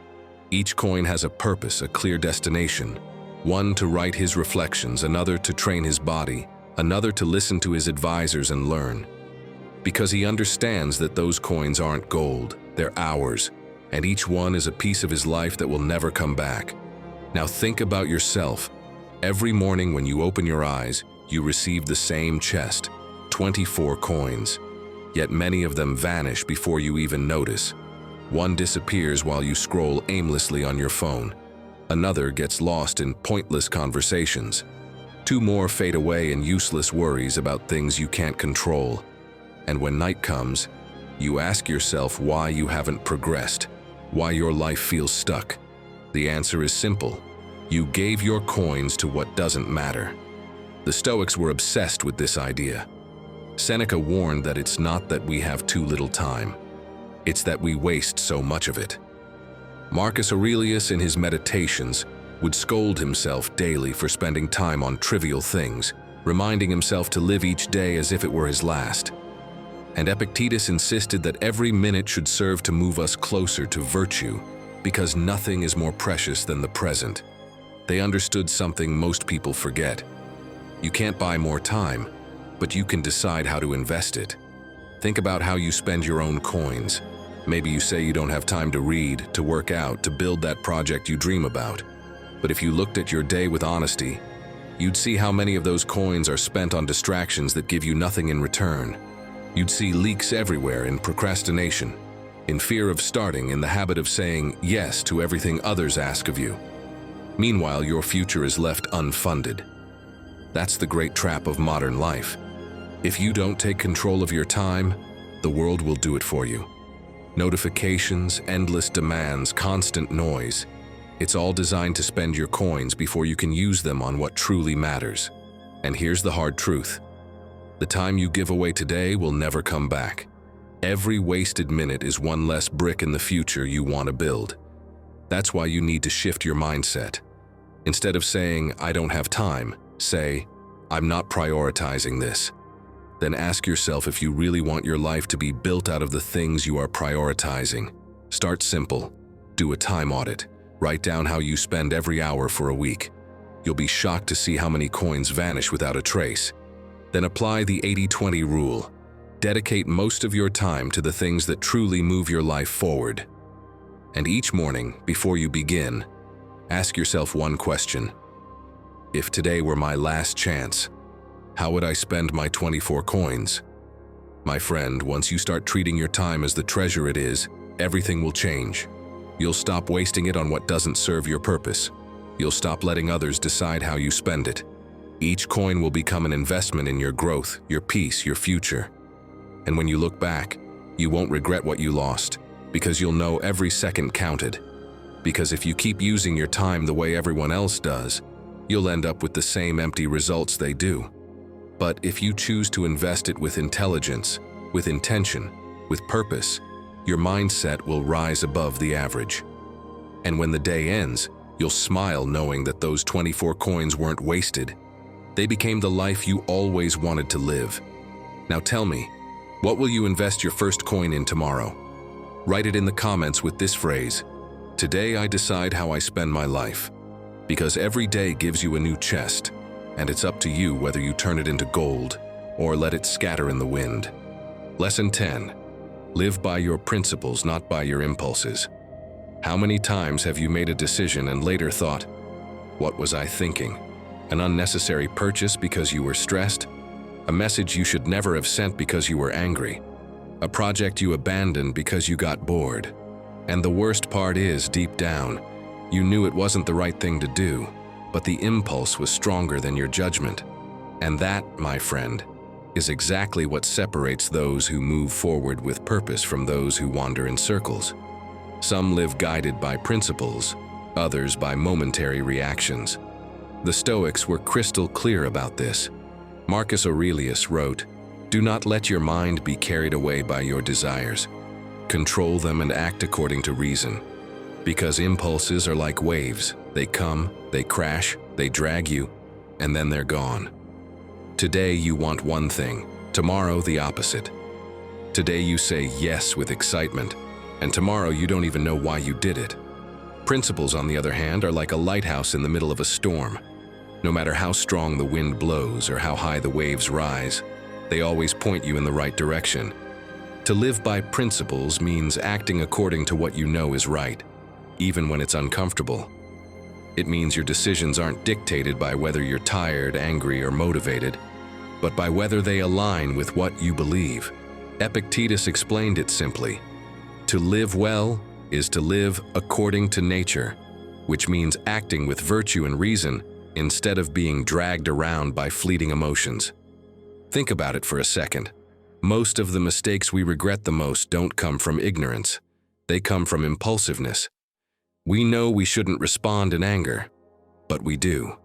Each coin has a purpose, a clear destination. One to write his reflections, another to train his body, another to listen to his advisors and learn. Because he understands that those coins aren't gold, they're ours, and each one is a piece of his life that will never come back. Now think about yourself. Every morning when you open your eyes, you receive the same chest, 24 coins. Yet many of them vanish before you even notice. One disappears while you scroll aimlessly on your phone. Another gets lost in pointless conversations. Two more fade away in useless worries about things you can't control. And when night comes, you ask yourself why you haven't progressed, why your life feels stuck. The answer is simple. You gave your coins to what doesn't matter. The Stoics were obsessed with this idea. Seneca warned that it's not that we have too little time. It's that we waste so much of it. Marcus Aurelius, in his Meditations, would scold himself daily for spending time on trivial things, reminding himself to live each day as if it were his last. And Epictetus insisted that every minute should serve to move us closer to virtue, because nothing is more precious than the present. They understood something most people forget. You can't buy more time, but you can decide how to invest it. Think about how you spend your own coins. Maybe you say you don't have time to read, to work out, to build that project you dream about. But if you looked at your day with honesty, you'd see how many of those coins are spent on distractions that give you nothing in return. You'd see leaks everywhere in procrastination, in fear of starting, in the habit of saying yes to everything others ask of you. Meanwhile, your future is left unfunded. That's the great trap of modern life. If you don't take control of your time, the world will do it for you. Notifications, endless demands, constant noise. It's all designed to spend your coins before you can use them on what truly matters. And here's the hard truth. The time you give away today will never come back. Every wasted minute is one less brick in the future you want to build. That's why you need to shift your mindset. Instead of saying, "I don't have time," say, "I'm not prioritizing this." Then ask yourself if you really want your life to be built out of the things you are prioritizing. Start simple. Do a time audit. Write down how you spend every hour for a week. You'll be shocked to see how many coins vanish without a trace. Then apply the 80-20 rule. Dedicate most of your time to the things that truly move your life forward. And each morning, before you begin, ask yourself one question. If today were my last chance, how would I spend my 24 coins? My friend, once you start treating your time as the treasure it is, everything will change. You'll stop wasting it on what doesn't serve your purpose. You'll stop letting others decide how you spend it. Each coin will become an investment in your growth, your peace, your future. And when you look back, you won't regret what you lost, because you'll know every second counted. Because if you keep using your time the way everyone else does, you'll end up with the same empty results they do. But if you choose to invest it with intelligence, with intention, with purpose, your mindset will rise above the average. And when the day ends, you'll smile knowing that those 24 coins weren't wasted. They became the life you always wanted to live. Now tell me, what will you invest your first coin in tomorrow? Write it in the comments with this phrase: "Today I decide how I spend my life." Because every day gives you a new chest, and it's up to you whether you turn it into gold or let it scatter in the wind. Lesson 10. Live by your principles, not by your impulses. How many times have you made a decision and later thought, "What was I thinking?" An unnecessary purchase because you were stressed? A message you should never have sent because you were angry? A project you abandoned because you got bored? And the worst part is, deep down, you knew it wasn't the right thing to do, but the impulse was stronger than your judgment. And that, my friend, is exactly what separates those who move forward with purpose from those who wander in circles. Some live guided by principles, others by momentary reactions. The Stoics were crystal clear about this. Marcus Aurelius wrote, Do not let your mind be carried away by your desires. Control them and act according to reason. Because impulses are like waves. They come, they crash, they drag you, and then they're gone. Today you want one thing, tomorrow the opposite. Today you say yes with excitement, and tomorrow you don't even know why you did it. Principles, on the other hand, are like a lighthouse in the middle of a storm. No matter how strong the wind blows or how high the waves rise, they always point you in the right direction. To live by principles means acting according to what you know is right, even when it's uncomfortable. It means your decisions aren't dictated by whether you're tired, angry, or motivated, but by whether they align with what you believe. Epictetus explained it simply. To live well is to live according to nature, which means acting with virtue and reason instead of being dragged around by fleeting emotions. Think about it for a second. Most of the mistakes we regret the most don't come from ignorance. They come from impulsiveness. We know we shouldn't respond in anger, but we do.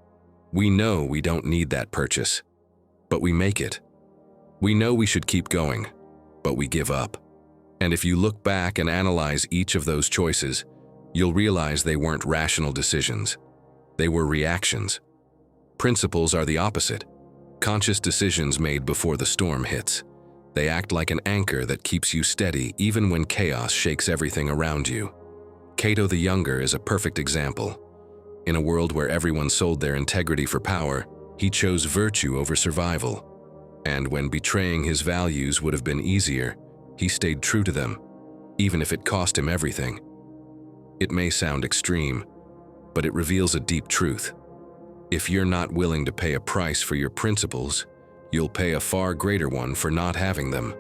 We know we don't need that purchase, but we make it. We know we should keep going, but we give up. And if you look back and analyze each of those choices, you'll realize they weren't rational decisions. They were reactions. Principles are the opposite. Conscious decisions made before the storm hits. They act like an anchor that keeps you steady even when chaos shakes everything around you. Cato the Younger is a perfect example. In a world where everyone sold their integrity for power, he chose virtue over survival. And when betraying his values would have been easier, he stayed true to them, even if it cost him everything. It may sound extreme, but it reveals a deep truth. If you're not willing to pay a price for your principles, you'll pay a far greater one for not having them.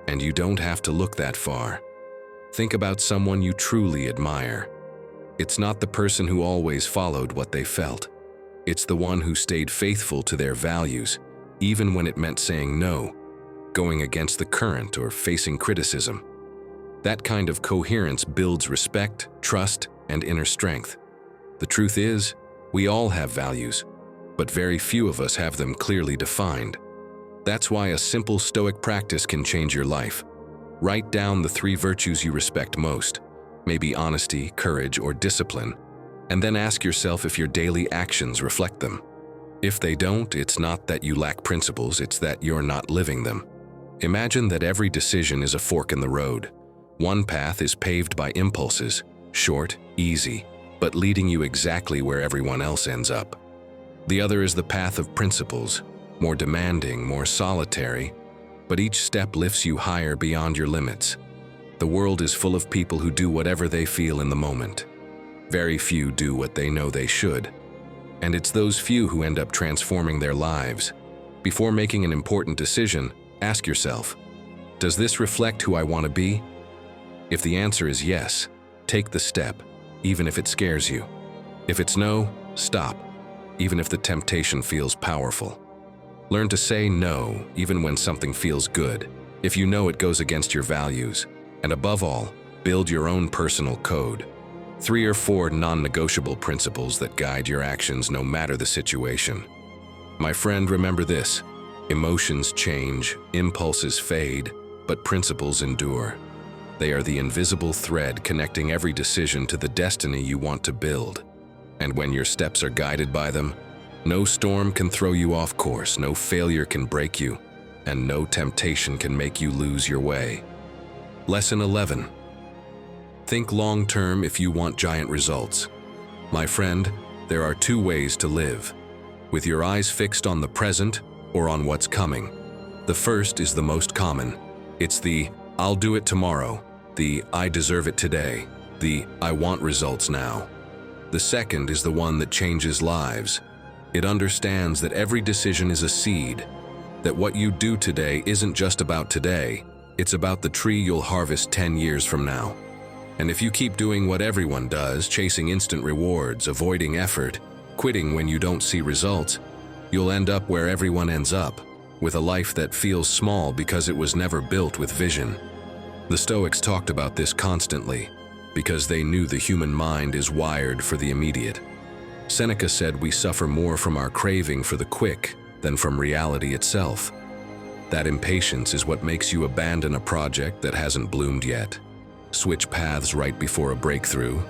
And you don't have to look that far. Think about someone you truly admire. It's not the person who always followed what they felt. It's the one who stayed faithful to their values, even when it meant saying no, going against the current, or facing criticism. That kind of coherence builds respect, trust, and inner strength. The truth is, we all have values, but very few of us have them clearly defined. That's why a simple Stoic practice can change your life. Write down the 3 virtues you respect most, maybe honesty, courage, or discipline, and then ask yourself if your daily actions reflect them. If they don't, it's not that you lack principles, it's that you're not living them. Imagine that every decision is a fork in the road. One path is paved by impulses, short, easy, but leading you exactly where everyone else ends up. The other is the path of principles, more demanding, more solitary, but each step lifts you higher beyond your limits. The world is full of people who do whatever they feel in the moment. Very few do what they know they should. And it's those few who end up transforming their lives. Before making an important decision, ask yourself, does this reflect who I want to be? If the answer is yes, take the step, even if it scares you. If it's no, stop, even if the temptation feels powerful. Learn to say no, even when something feels good, if you know it goes against your values. And above all, build your own personal code. 3 or 4 non-negotiable principles that guide your actions no matter the situation. My friend, remember this: emotions change, impulses fade, but principles endure. They are the invisible thread connecting every decision to the destiny you want to build. And when your steps are guided by them, no storm can throw you off course, no failure can break you, and no temptation can make you lose your way. Lesson 11. Think long-term if you want giant results. My friend, there are 2 ways to live: with your eyes fixed on the present or on what's coming. The first is the most common. It's the "I'll do it tomorrow," the "I deserve it today," the "I want results now." The second is the one that changes lives. It understands that every decision is a seed, that what you do today isn't just about today, it's about the tree you'll harvest 10 years from now. And if you keep doing what everyone does, chasing instant rewards, avoiding effort, quitting when you don't see results, you'll end up where everyone ends up, with a life that feels small because it was never built with vision. The Stoics talked about this constantly, because they knew the human mind is wired for the immediate. Seneca said we suffer more from our craving for the quick than from reality itself. That impatience is what makes you abandon a project that hasn't bloomed yet, switch paths right before a breakthrough,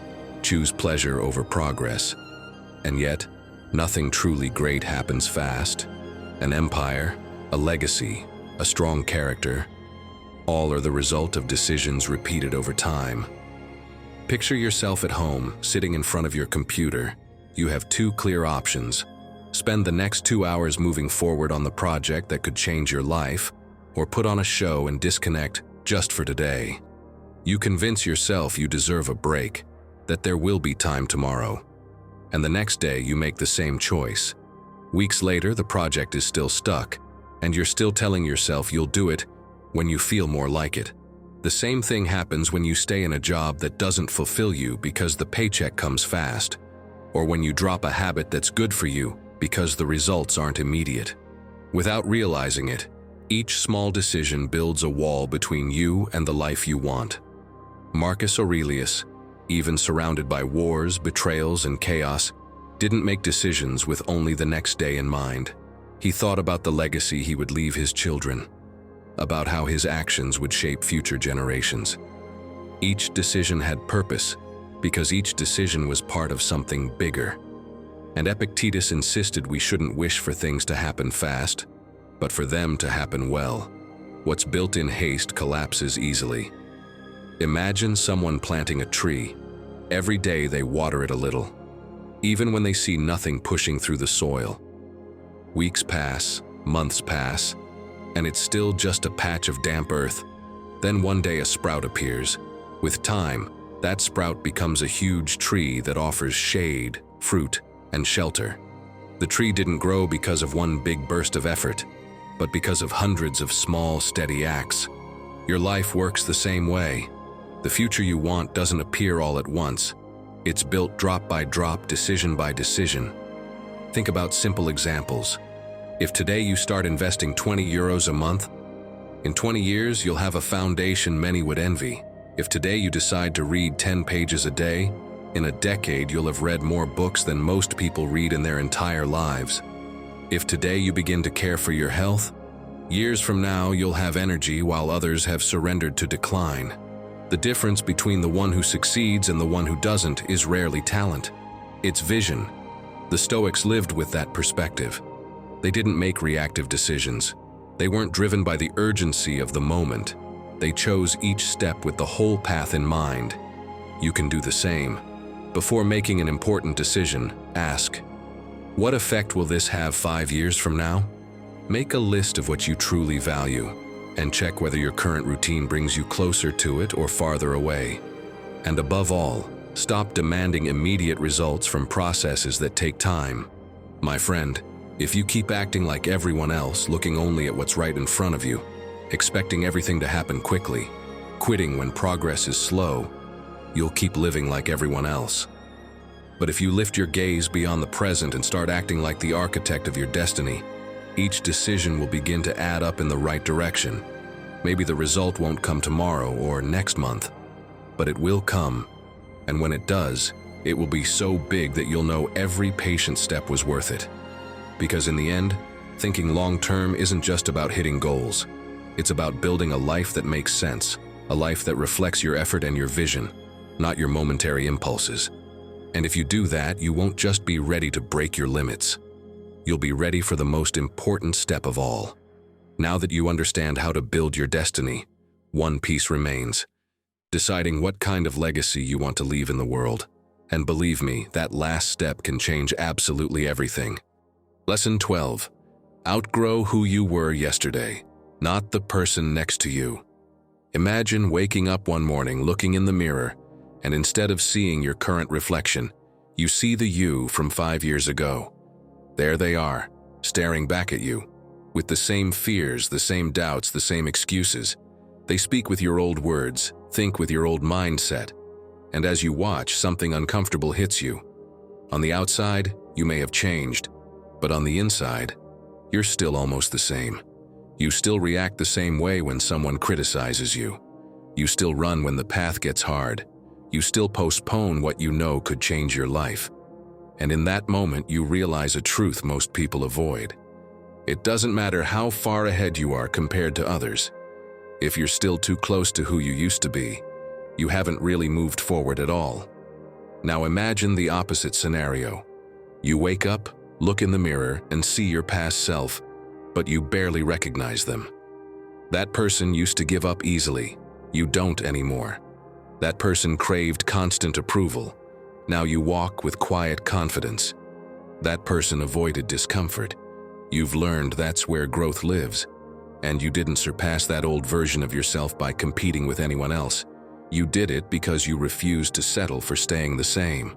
choose pleasure over progress. And yet, nothing truly great happens fast. An empire, a legacy, a strong character, all are the result of decisions repeated over time. Picture yourself at home, sitting in front of your computer. You have two clear options. Spend the next 2 hours moving forward on the project that could change your life, or put on a show and disconnect just for today. You convince yourself you deserve a break, that there will be time tomorrow. And the next day you make the same choice. Weeks later, the project is still stuck, and you're still telling yourself you'll do it when you feel more like it. The same thing happens when you stay in a job that doesn't fulfill you because the paycheck comes fast, or when you drop a habit that's good for you because the results aren't immediate. Without realizing it, each small decision builds a wall between you and the life you want. Marcus Aurelius, even surrounded by wars, betrayals, and chaos, didn't make decisions with only the next day in mind. He thought about the legacy he would leave his children, about how his actions would shape future generations. Each decision had purpose, because each decision was part of something bigger. And Epictetus insisted we shouldn't wish for things to happen fast, but for them to happen well. What's built in haste collapses easily. Imagine someone planting a tree. Every day they water it a little, even when they see nothing pushing through the soil. Weeks pass, months pass, and it's still just a patch of damp earth. Then one day a sprout appears. With time, that sprout becomes a huge tree that offers shade, fruit, and shelter. The tree didn't grow because of one big burst of effort, but because of hundreds of small, steady acts. Your life works the same way. The future you want doesn't appear all at once. It's built drop by drop, decision by decision. Think about simple examples. If today you start investing 20 euros a month, in 20 years you'll have a foundation many would envy. If today you decide to read 10 pages a day, in a decade you'll have read more books than most people read in their entire lives. If today you begin to care for your health, years from now you'll have energy while others have surrendered to decline. The difference between the one who succeeds and the one who doesn't is rarely talent. It's vision. The Stoics lived with that perspective. They didn't make reactive decisions. They weren't driven by the urgency of the moment. They chose each step with the whole path in mind. You can do the same. Before making an important decision, ask, what effect will this have 5 years from now? Make a list of what you truly value, and check whether your current routine brings you closer to it or farther away. And above all, stop demanding immediate results from processes that take time. My friend, if you keep acting like everyone else, looking only at what's right in front of you, expecting everything to happen quickly, quitting when progress is slow, you'll keep living like everyone else. But if you lift your gaze beyond the present and start acting like the architect of your destiny, each decision will begin to add up in the right direction. Maybe the result won't come tomorrow or next month, but it will come. And when it does, it will be so big that you'll know every patient step was worth it. Because in the end, thinking long-term isn't just about hitting goals. It's about building a life that makes sense, a life that reflects your effort and your vision, not your momentary impulses. And if you do that, you won't just be ready to break your limits. You'll be ready for the most important step of all. Now that you understand how to build your destiny, one piece remains: deciding what kind of legacy you want to leave in the world. And believe me, that last step can change absolutely everything. Lesson 12. Outgrow who you were yesterday, not the person next to you. Imagine waking up one morning, looking in the mirror, and instead of seeing your current reflection, you see the you from 5 years ago. There they are, staring back at you, with the same fears, the same doubts, the same excuses. They speak with your old words, think with your old mindset, and as you watch, something uncomfortable hits you. On the outside, you may have changed, but on the inside, you're still almost the same. You still react the same way when someone criticizes you. You still run when the path gets hard. You still postpone what you know could change your life. And in that moment, you realize a truth most people avoid. It doesn't matter how far ahead you are compared to others. If you're still too close to who you used to be, you haven't really moved forward at all. Now imagine the opposite scenario. You wake up, look in the mirror, and see your past self, but you barely recognize them. That person used to give up easily. You don't anymore. That person craved constant approval. Now you walk with quiet confidence. That person avoided discomfort. You've learned that's where growth lives. And you didn't surpass that old version of yourself by competing with anyone else. You did it because you refused to settle for staying the same.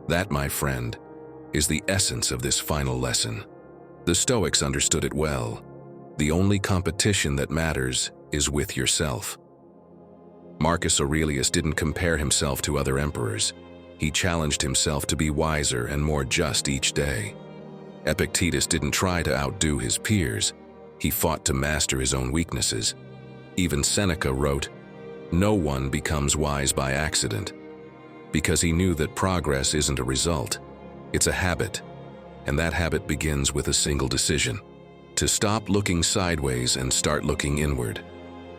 That, my friend, is the essence of this final lesson. The Stoics understood it well. The only competition that matters is with yourself. Marcus Aurelius didn't compare himself to other emperors. He challenged himself to be wiser and more just each day. Epictetus didn't try to outdo his peers. He fought to master his own weaknesses. Even Seneca wrote, "No one becomes wise by accident," because he knew that progress isn't a result. It's a habit, and that habit begins with a single decision: to stop looking sideways and start looking inward.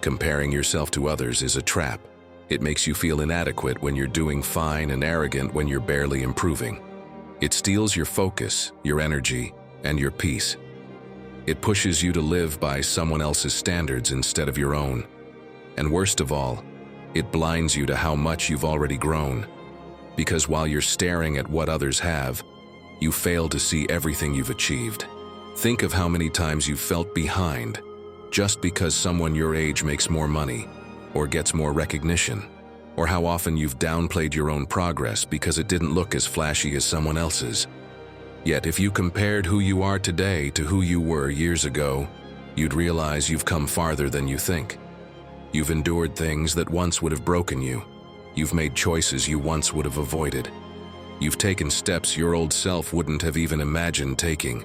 Comparing yourself to others is a trap. It makes you feel inadequate when you're doing fine and arrogant when you're barely improving. It steals your focus, your energy, and your peace. It pushes you to live by someone else's standards instead of your own. And worst of all, it blinds you to how much you've already grown. Because while you're staring at what others have, you fail to see everything you've achieved. Think of how many times you've felt behind just because someone your age makes more money or gets more recognition, or how often you've downplayed your own progress because it didn't look as flashy as someone else's. Yet if you compared who you are today to who you were years ago, you'd realize you've come farther than you think. You've endured things that once would have broken you. You've made choices you once would have avoided. You've taken steps your old self wouldn't have even imagined taking.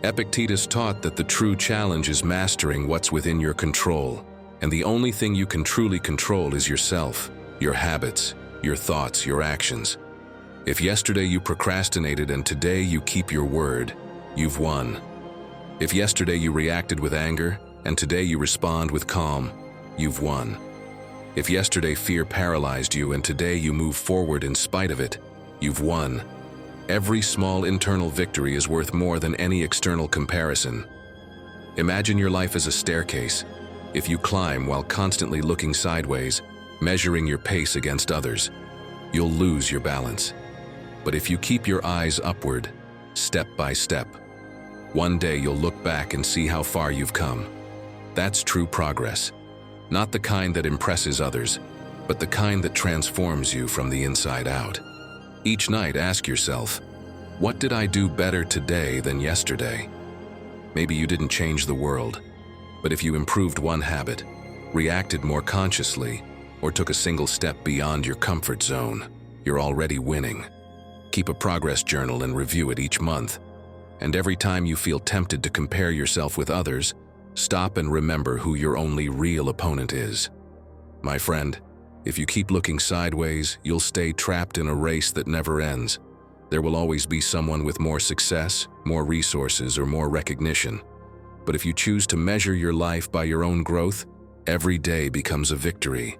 Epictetus taught that the true challenge is mastering what's within your control, and the only thing you can truly control is yourself, your habits, your thoughts, your actions. If yesterday you procrastinated and today you keep your word, you've won. If yesterday you reacted with anger and today you respond with calm, you've won. If yesterday fear paralyzed you and today you move forward in spite of it, you've won. Every small internal victory is worth more than any external comparison. Imagine your life as a staircase. If you climb while constantly looking sideways, measuring your pace against others, you'll lose your balance. But if you keep your eyes upward, step by step, one day you'll look back and see how far you've come. That's true progress. Not the kind that impresses others, but the kind that transforms you from the inside out. Each night, ask yourself, what did I do better today than yesterday? Maybe you didn't change the world, but if you improved one habit, reacted more consciously, or took a single step beyond your comfort zone, you're already winning. Keep a progress journal and review it each month. And every time you feel tempted to compare yourself with others, stop and remember who your only real opponent is. My friend, if you keep looking sideways, you'll stay trapped in a race that never ends. There will always be someone with more success, more resources, or more recognition. But if you choose to measure your life by your own growth, every day becomes a victory.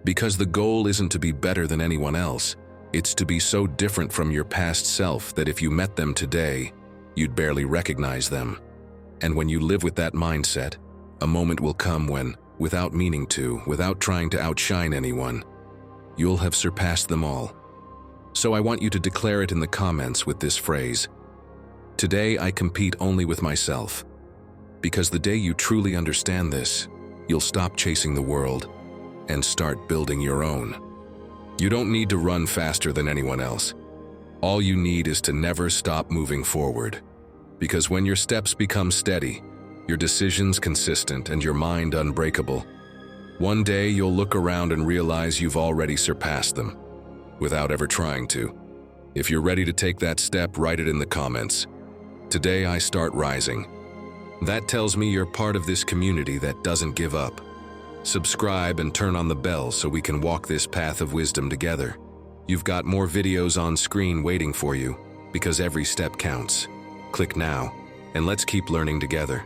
Because the goal isn't to be better than anyone else, it's to be so different from your past self that if you met them today, you'd barely recognize them. And when you live with that mindset, a moment will come when, without meaning to, without trying to outshine anyone, you'll have surpassed them all. So I want you to declare it in the comments with this phrase: today I compete only with myself. Because the day you truly understand this, you'll stop chasing the world and start building your own. You don't need to run faster than anyone else. All you need is to never stop moving forward. Because when your steps become steady, your decisions consistent, and your mind unbreakable, one day you'll look around and realize you've already surpassed them, without ever trying to. If you're ready to take that step, write it in the comments. Today I start rising. That tells me you're part of this community that doesn't give up. Subscribe and turn on the bell so we can walk this path of wisdom together. You've got more videos on screen waiting for you, because every step counts. Click now and let's keep learning together.